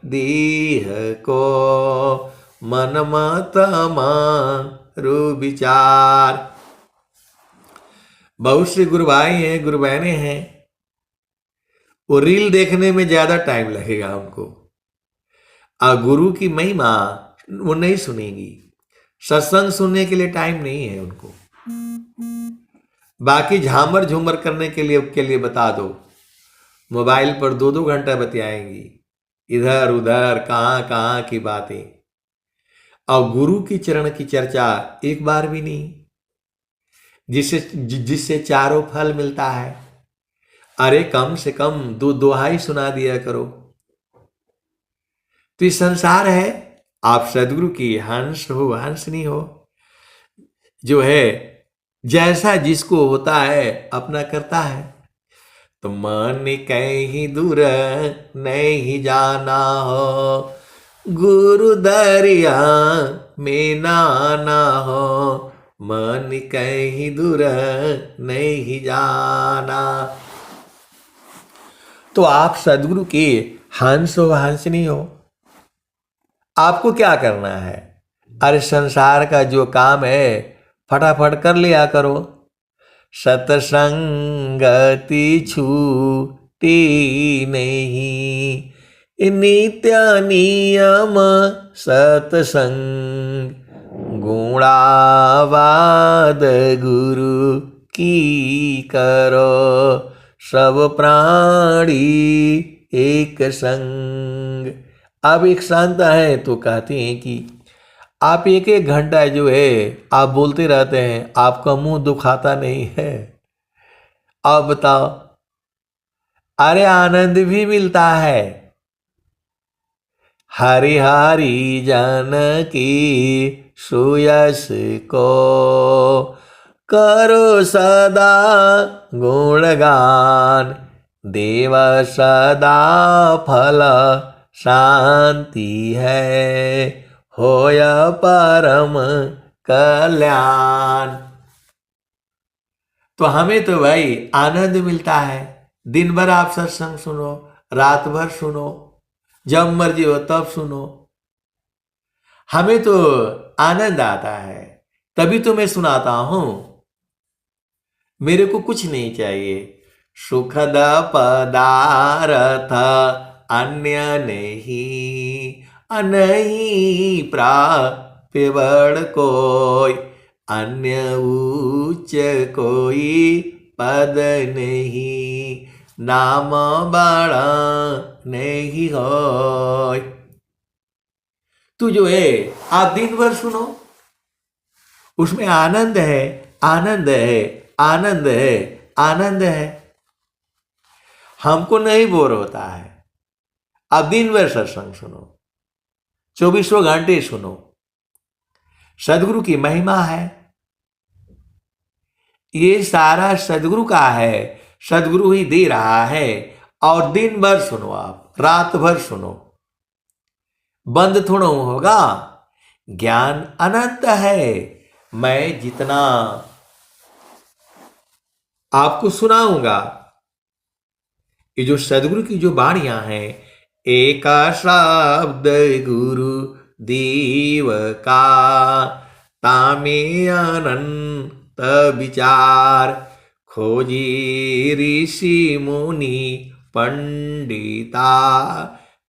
दीह को, मन मत मारू विचार। बहुत से गुरु भाई हैं, गुरु बहनें हैं, वो रील देखने में ज्यादा टाइम लगेगा उनको, गुरु की महिमा वो नहीं सुनेगी। सत्संग सुनने के लिए टाइम नहीं है उनको। बाकी झामर झूमर करने के लिए बता दो, मोबाइल पर 2-2 घंटा बतियाएंगी, इधर उधर कहाँ कहाँ की बातें, और गुरु की चरण की चर्चा एक बार भी नहीं, जिससे चारों फल मिलता है। अरे कम से कम 2 दोहाई सुना दिया करो। तो ये संसार है, आप सदगुरु की हंस हो हंसनी हो। जो है जैसा जिसको होता है अपना करता है। तो मन कहीं दूर नहीं जाना हो, गुरु दरिया में नाना हो, मन कहीं दूर नहीं जाना। तो आप सदगुरु के हंस हो हंसनी हो। आपको क्या करना है? अरे संसार का जो काम है फटाफट कर लिया करो। सतसंगति छूटी नहीं, नित्य नियम सतसंग, गुणावाद गुरु की करो, सब प्राणी एक संग। अब एक संत है तो कहते हैं कि आप 1-1 घंटा जो है आप बोलते रहते हैं, आपका मुंह दुखाता नहीं है? अब बताओ, अरे आनंद भी मिलता है। हरि हरि जन की सुयस को, करो सदा गुणगान, देव सदा फल शांति है, होय परम कल्याण। तो हमें तो भाई आनंद मिलता है। दिन भर आप सत्संग सुनो, रात भर सुनो, जब मर्जी हो तब सुनो, हमें तो आनंद आता है। तभी तो मैं सुनाता हूं। मेरे को कुछ नहीं चाहिए, सुखद पदार्थ अन्य नहीं, नहीं प्राप्य बड़ कोई, अन्य उच्च कोई पद नहीं, नाम बड़ा नहीं होय। तो जो है आप दिन भर सुनो, उसमें आनंद है, आनंद है, आनंद है, आनंद है। हमको नहीं बोर होता है। आप दिन भर सत्संग सुनो, 24 घंटे सुनो। सदगुरु की महिमा है, ये सारा सदगुरु का है, सदगुरु ही दे रहा है। और दिन भर सुनो, आप रात भर सुनो, बंद थोड़ा होगा। ज्ञान अनंत है। मैं जितना आपको सुनाऊंगा, ये जो सदगुरु की जो वाणियां हैं, एका शब्द गुरु देव का, तामे अनंत विचार, खोजी ऋषि मुनि पंडिता,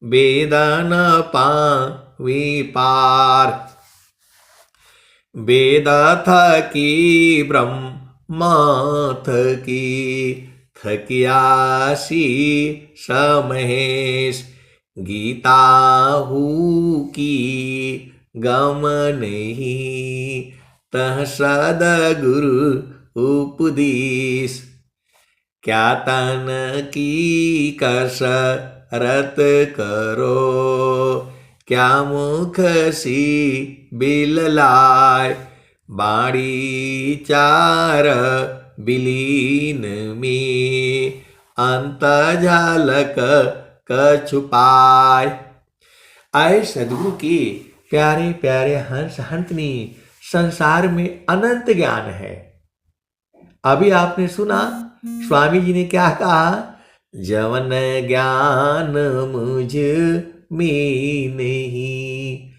वेदन पावी पार। वेद थकी ब्रह्म थकी, थकियासी समहेश, गीता हूँ की गम नहीं, तह सदगुरु उपदेश। क्या तन की कसरत करो, क्या मुख सी बिललाय, बाड़ी चार बिलीन में, अंत झलक छुपाय। आए सदगुरु की प्यारे प्यारे हंस हंसनी, संसार में अनंत ज्ञान है। अभी आपने सुना स्वामी जी ने क्या कहा, जवन ज्ञान मुझ में नहीं,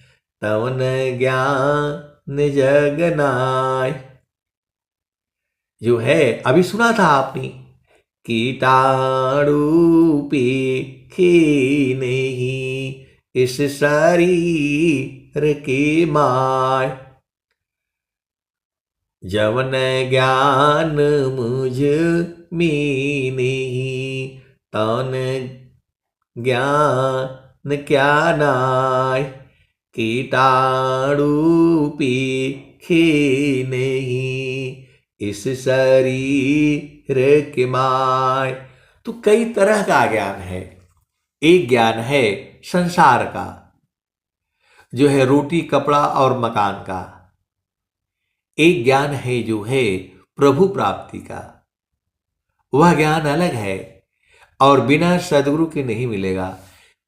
तवन ज्ञान जगनाय। जो है अभी सुना था आपने, कीटाणु पे खे नहीं, इस शरीर के माय। जवन ज्ञान मुझ में नहीं, तन ज्ञान क्या नाय, कीटाणु पीखे नहीं, इस शरीर के माय। तो कई तरह का ज्ञान है। एक ज्ञान है संसार का, जो है रोटी कपड़ा और मकान का। एक ज्ञान है जो है प्रभु प्राप्ति का, वह ज्ञान अलग है और बिना सदगुरु के नहीं मिलेगा।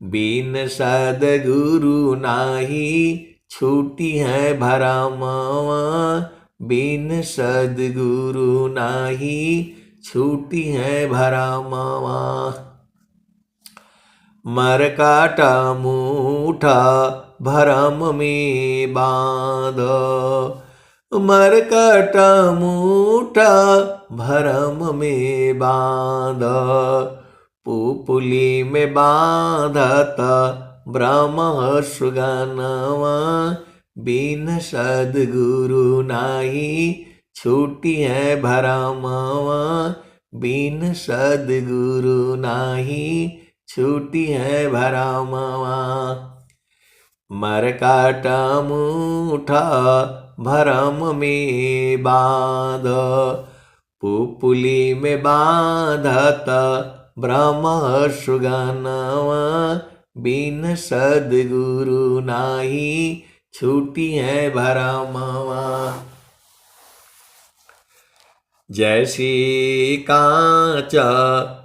बिन सदगुरु नाही छूटी है भरमवा, बिन सदगुरु नाही छूटी है भरमवा। मरकाटा मूठा भरम में बांध, मरकट मूठा भरम में बांध, पुपुली में बांधत ब्रह्म सुगनवा, बिन सदगुरु नाही छूटी है भरमवा, बिन सदगुरु नाही छूटी है भरमवा। मरकाट मूठा भरम में बांध, पुपुली में बांधत ब्रह्म सुगनवा, बिन सदगुरु नाही छूटी है भरमवा। जैसी कांच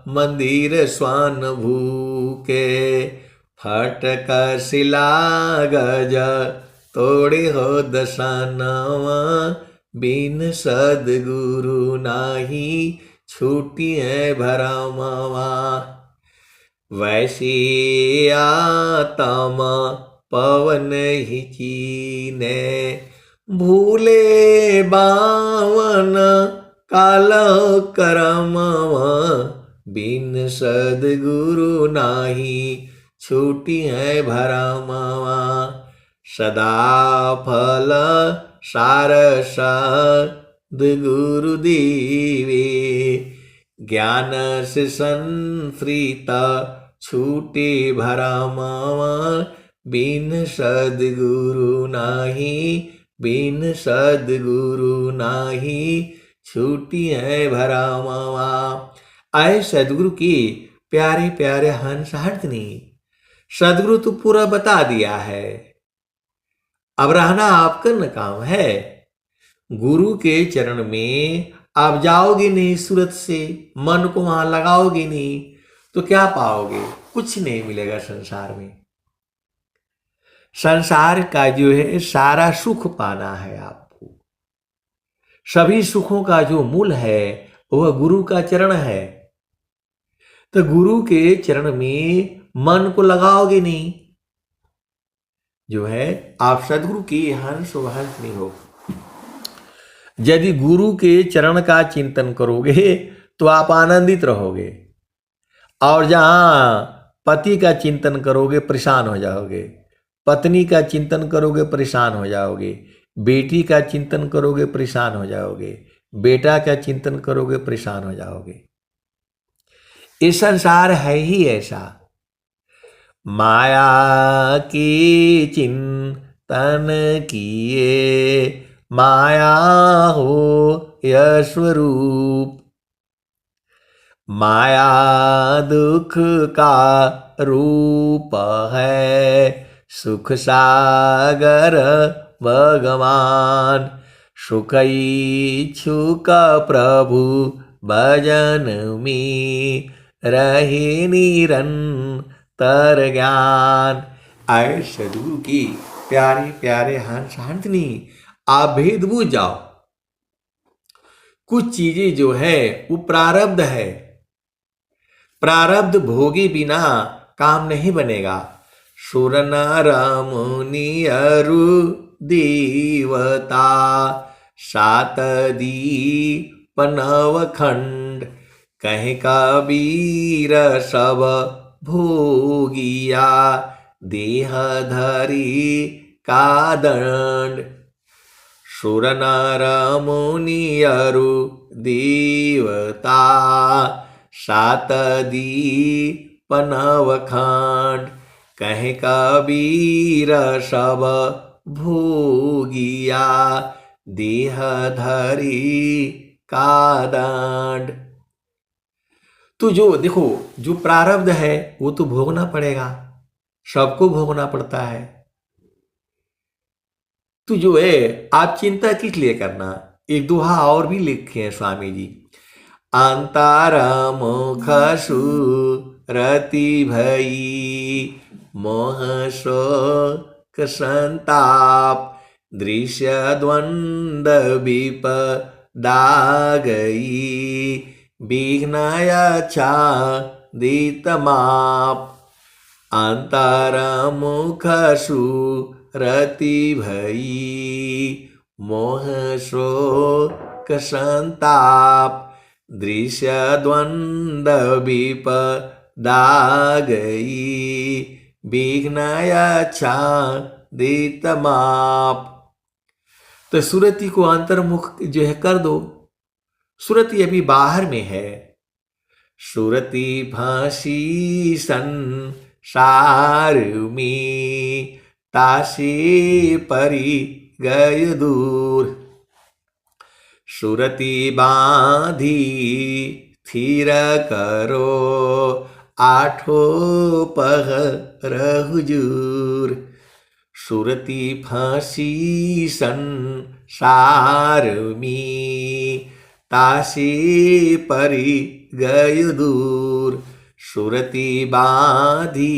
मंदिर स्वान भूके, फटक शिला गज तोड़े हो दशानवा, बिन सदगुरु नाही छूटी है भरमवा। वैसी आत्मा पवन ही चीने, भूले बावन काल करमवा, बिन सदगुरु नाही छूटी है भरमवा। सदा फल सार सद्गुरु दीवे, ज्ञान से संस्कृत छूटे भरमवा, बिन सद्गुरु नाही, बिन सद्गुरु नाही, छूटी है भरमवा। आए सद्गुरु की प्यारे प्यारे हंस हंसनी, सद्गुरु तो पूरा बता दिया है, अब रहना आपका न काम है। गुरु के चरण में आप जाओगे नहीं, सूरत से मन को वहां लगाओगे नहीं, तो क्या पाओगे? कुछ नहीं मिलेगा संसार में। संसार का जो है सारा सुख पाना है आपको। सभी सुखों का जो मूल है वह गुरु का चरण है। तो गुरु के चरण में मन को लगाओगे नहीं, जो है आप सदगुरु की हंस वहंस नहीं हो। यदि गुरु के चरण का चिंतन करोगे तो आप आनंदित रहोगे, और जहां पति का चिंतन करोगे परेशान हो जाओगे, पत्नी का चिंतन करोगे परेशान हो जाओगे, बेटी का चिंतन करोगे परेशान हो जाओगे, बेटा का चिंतन करोगे परेशान हो जाओगे। ये संसार है ही ऐसा। माया की चिंतन किए, माया हो यह स्वरूप, माया दुख का रूप है, सुख सागर भगवान, सुख इच्छुक प्रभु भजन में, रहे निरंतर ज्ञान। आए सद्गुरु की प्यारे प्यारे हंस हंसनी, आप भेद बूझ जाओ। कुछ चीजें जो है वो प्रारब्ध है, प्रारब्ध भोगे बिना काम नहीं बनेगा। सुर नर मुनि अरु देवता, सात दीप नव खंड, कहे कबीर सब भोगिया, देह धरी का दंड। सुर नर मुनि अरु देवता, सात दीप नव खंड, कहे कबीर सब भोगिया, देह धरी का दंड। तो जो देखो जो प्रारब्ध है वो तो भोगना पड़ेगा, सबको भोगना पड़ता है। तो जो है आप चिंता किस लिए करना। एक दोहा और भी लिखे हैं स्वामी जी, अंतर मुख सुरति भई, मोह शोक संताप, दृश्य द्वंद विपदा गई, विघ्न छादित माप। अंतर मुख सुरति भई, मोह शोक संताप, दृश्य द्वंद विपदा गई, विघ्न छादित माप। तो सुरति को अंतर्मुख जो है कर दो। सुरति अभी बाहर में है। सुरति फांसी संसार में, तासे परी गय दूर। सुरति बांधी स्थिर करो, आठों पहर हुजूर। सुरति फांसी संसार में, तासे परी गय दूर। सुरति बांधी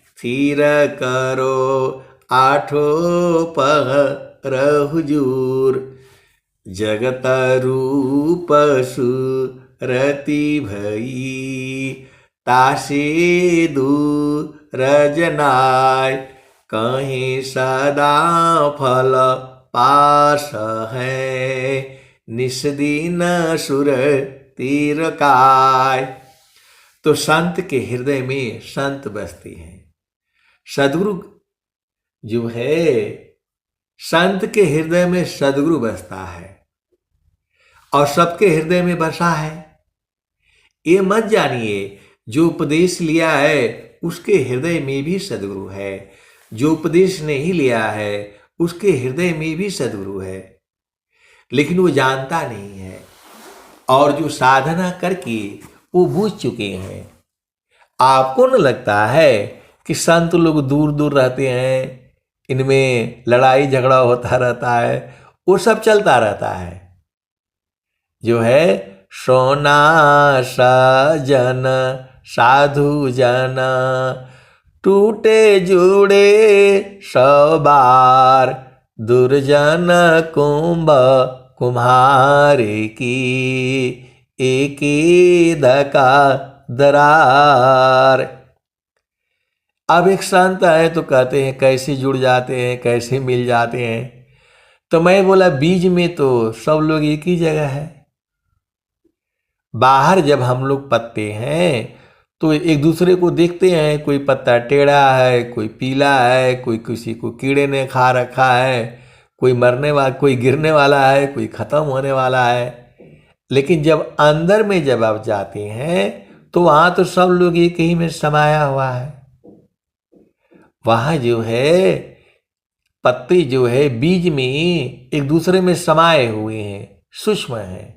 स्थिर करो, आठों पहर हुजूर। जगत रूप सुरति भई, तासे दूर जनाय। कहीं सदा फल पास है, निस्दिन सुर तीर काय। तो संत के हृदय में संत बसती है। सद्गुरु जो है, संत के हृदय में सद्गुरु बसता है और सबके हृदय में बसा है। ये मत जानिए जो उपदेश लिया है उसके हृदय में भी सद्गुरु है। जो उपदेश नहीं लिया है उसके हृदय में भी सद्गुरु है, लेकिन वो जानता नहीं है। और जो साधना करके वो बूझ चुके हैं। आपको न लगता है कि संत लोग दूर दूर रहते हैं, इनमें लड़ाई झगड़ा होता रहता है, वो सब चलता रहता है। जो है सोना सजन साधु जन टूटे जुड़े सवार दुर्जन कुंभ कुम्हार की एक धका दरार। अब एक संत आए तो कहते हैं कैसे जुड़ जाते हैं, कैसे मिल जाते हैं। तो मैं बोला बीज में तो सब लोग एक ही जगह है। बाहर जब हम लोग पत्ते हैं तो एक दूसरे को देखते हैं, कोई पत्ता टेढ़ा है, कोई पीला है, कोई किसी को कीड़े ने खा रखा है, कोई मरने वाला, कोई गिरने वाला है, कोई खत्म होने वाला है। लेकिन जब अंदर में जब आप जाते हैं तो वहां तो सब लोग एक ही में समाया हुआ है। वहां जो है पत्ते जो है बीज में एक दूसरे में समाये हुए हैं, सूक्ष्म हैं।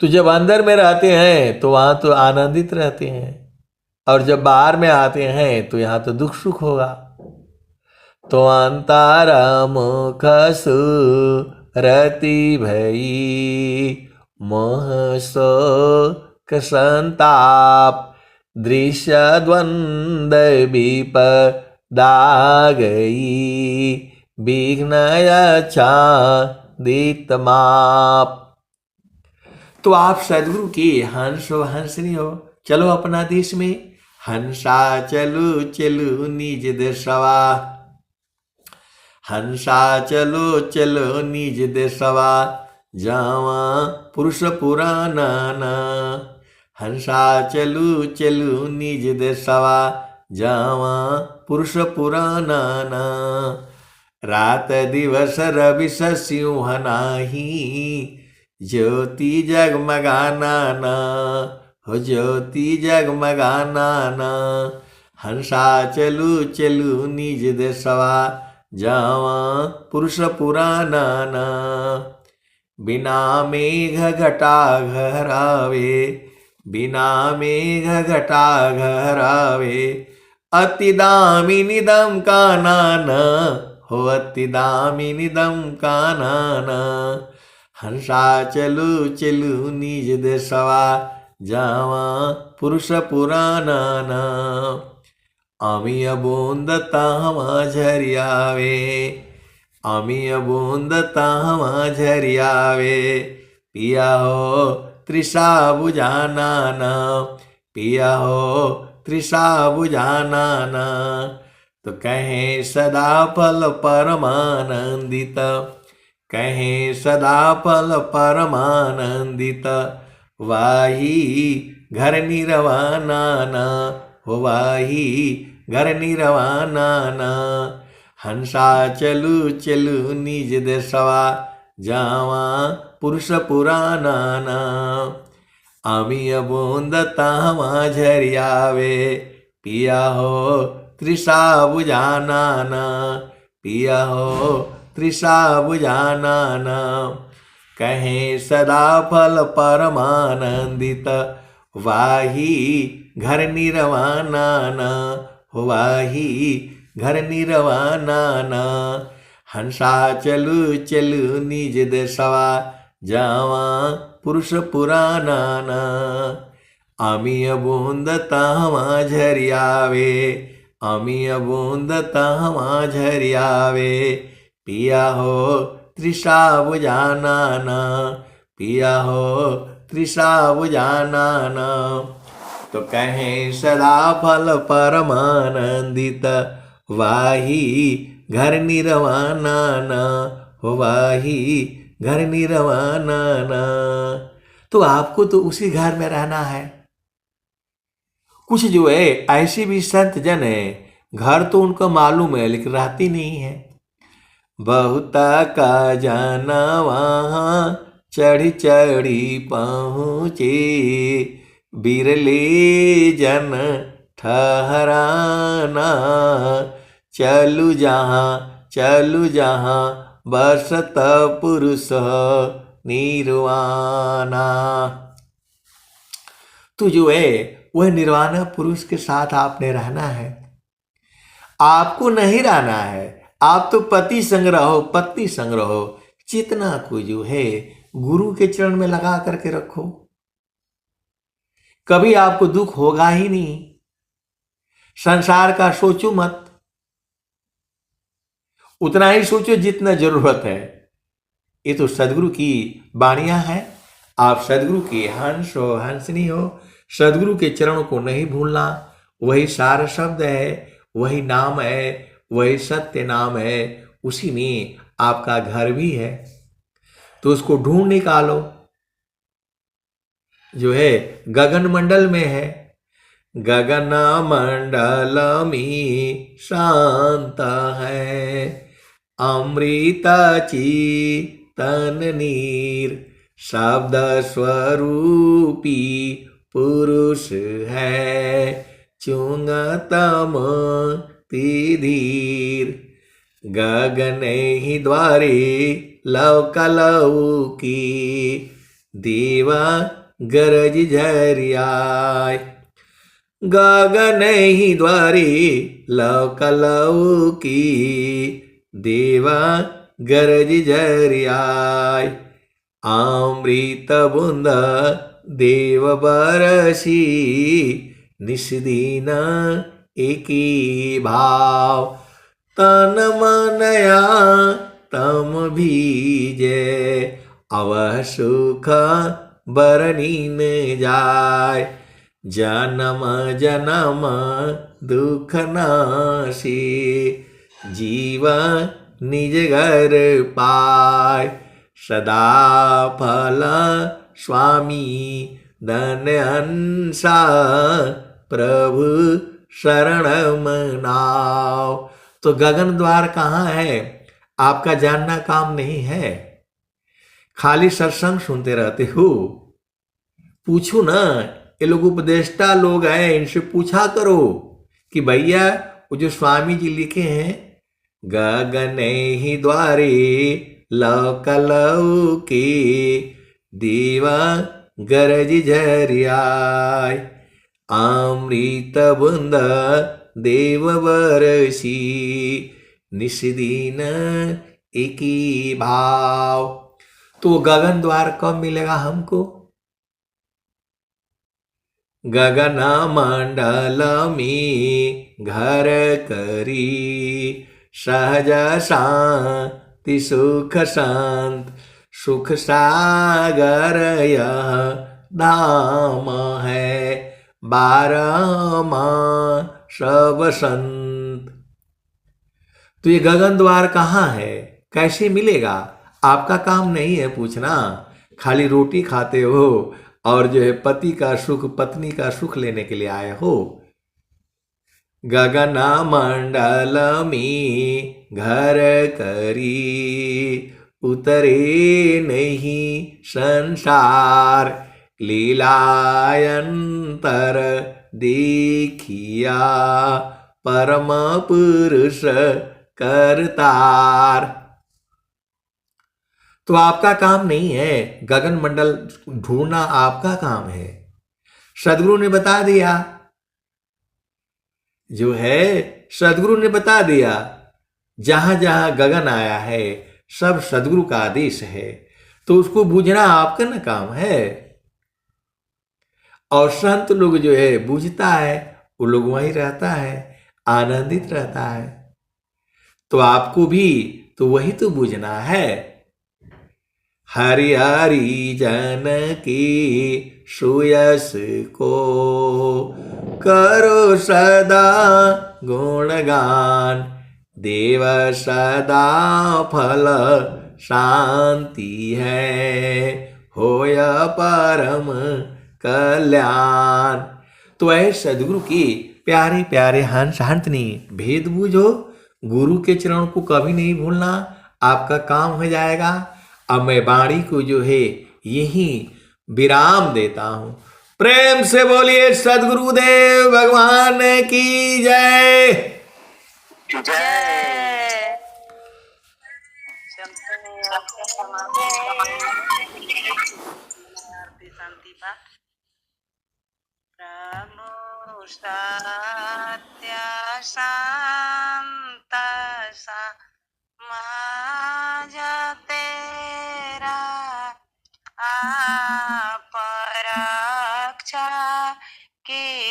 तो जब अंदर में रहते हैं तो वहां तो आनंदित रहते हैं, और जब बाहर में आते हैं तो यहाँ तो दुख सुख होगा। तो अंतारा मुख रति भई मोह शोक संताप दृश्य द्वंद विपदा गई विघ्न छादित माप। तो आप सदगुरु के हंस हो हंसनी हो, चलो अपना देश में हंसा चलो चलो निज देशवा, हंसा चलो चलो निज देशवा जावा पुरुष पुराना ना। हंसा चलो चलो निज देशवा जावा पुरुष पुराना ना। रात दिवस रवि सिंह नाही ज्योति जगमगाना ना, हो ज्योति जगमगाना ना। हंसा चलू चलू निज देशवा जावा पुरुष पुराना ना। बिना मेघ घटा घरावे, बिना मेघ घटा घरावे अति दामिनी दम काना ना, हो अति दामिनी दम काना ना। हंसा चलू चलू निज देशवा जावा पुरुष पुराना ना। आमी अबोंद ताहमा झरियावे, आमी अबोंद ताहमा झरियावे पिया हो तृषा बुझाना ना, पिया हो तृषा बुझाना ना। तो कहें सदा फल परमानंदित, कहें सदा फल परमानंदित वाही घर निरवाना ना, हो वाही घर निरवाना ना। हंसा चलू चलू निज देशवा जावा पुरुष पुराना ना। आमी अबोंद ताहमा झरियावे पिया हो तृषा बुझाना ना, पिया हो तृषा बुझाना ना। कहें सदा फल परमानंदित वाही घर निरवाना ना, हो वाही घर निरवाना ना। हंसा चलू चलू निज देशवा जावा पुरुष पुराना ना। आमी अबोंद ताहमा झरियावे, आमी अबोंद ताहमा झरियावे पिया हो तृषा बुझाना ना, पिया हो तृषा बुझाना ना। तो कहें सदा फल परमानंदित वाही घर निरवाना ना, हो वाही घर निरवाना ना। तो आपको तो उसी घर में रहना है। कुछ जो है ऐसे भी संत जन है, घर तो उनको मालूम है लेकिन रहती नहीं है। बहुता का जाना वहाँ चढ़ी चढ़ी पहुँचे, बिरले जन ठहराना। चलु जहाँ बसत पुरुष निर्वाणा। तो जो है वह निर्वाणा पुरुष के साथ आपने रहना है। आपको नहीं रहना है, आप तो पति संग रहो, पत्नी संग रहो। चेतना को जो है गुरु के चरण में लगा करके रखो, कभी आपको दुख होगा ही नहीं। संसार का सोचो मत, उतना ही सोचो जितना जरूरत है। ये तो सदगुरु की वाणियां हैं। आप सदगुरु के हंस हो, हंसनी हो। सदगुरु के चरणों को नहीं भूलना। वही सार शब्द है, वही नाम है, वही सत्य नाम है। उसी में आपका घर भी है, तो उसको ढूंढ निकालो। जो है गगन मंडल में है। गगन मंडल में शांत है, अमृत चेतन नीर शब्द स्वरूपी पुरुष है, चुंगतम धीर। गगन ही द्वारे लव की देवा गरज झरियाय। गगन ही द्वारे लव की देवा गरज झरियाय। अमृत बूंद देव बरसी निस्दिन एकी भाव। तन मनया तम भीजे अवह सुख बरनीन जाय। जन्म जन्म दुख नासी जीवा निज घर पाय। सदा फल स्वामी धन अंसा प्रभु शरण मनाओ। तो गगन द्वार कहाँ है आपका जानना काम नहीं है। खाली सत्संग सुनते रहते हो। पूछो ना, ये लोग उपदेष्टा लोग हैं, इनसे पूछा करो कि भैया वो जो स्वामी जी लिखे हैं, गगन ही द्वारे लव के देवा गरज झरियाय। अमृत बूंद देव बरसी निस्दिन एकी भाव। तो गगन द्वार कब मिलेगा हमको? गगन मंडल में घर करी सहज शांति सुख शांत। सुख सागर यह धाम है, 12 मास बसंत। तो ये गगन द्वार कहाँ है, कैसे मिलेगा? आपका काम नहीं है पूछना। खाली रोटी खाते हो और जो है पति का सुख, पत्नी का सुख लेने के लिए आए हो। गगन मंडल में घर करी उतरे नहीं संसार। लीलायंतर देखिया परम पुरुष करतार। तो आपका काम नहीं है गगन मंडल ढूंढना, आपका काम है। सदगुरु ने बता दिया, जो है सदगुरु ने बता दिया। जहां जहां गगन आया है सब सदगुरु का आदेश है, तो उसको बूझना आपका न काम है। और संत लोग जो है बूझता है, वो लोग वहीं रहता है, आनंदित रहता है। तो आपको भी तो वही तो बूझना है। हरि हरि जन की सुयस को करो सदा गुणगान। देव सदा फल शांति है, होय परम कल्याण। तो ऐ सदगुरु की प्यारे प्यारे हंस हंसनी भेद बूझो। गुरु के चरण को कभी नहीं भूलना, आपका काम हो जाएगा। अब मैं वाणी को जो है यही विराम देता हूं। प्रेम से बोलिए सदगुरुदेव भगवान की जय। जय। चलते हैं आरती शांति पाठ। प्रभु सत्य शांत समाज तेरा आप रक्षा के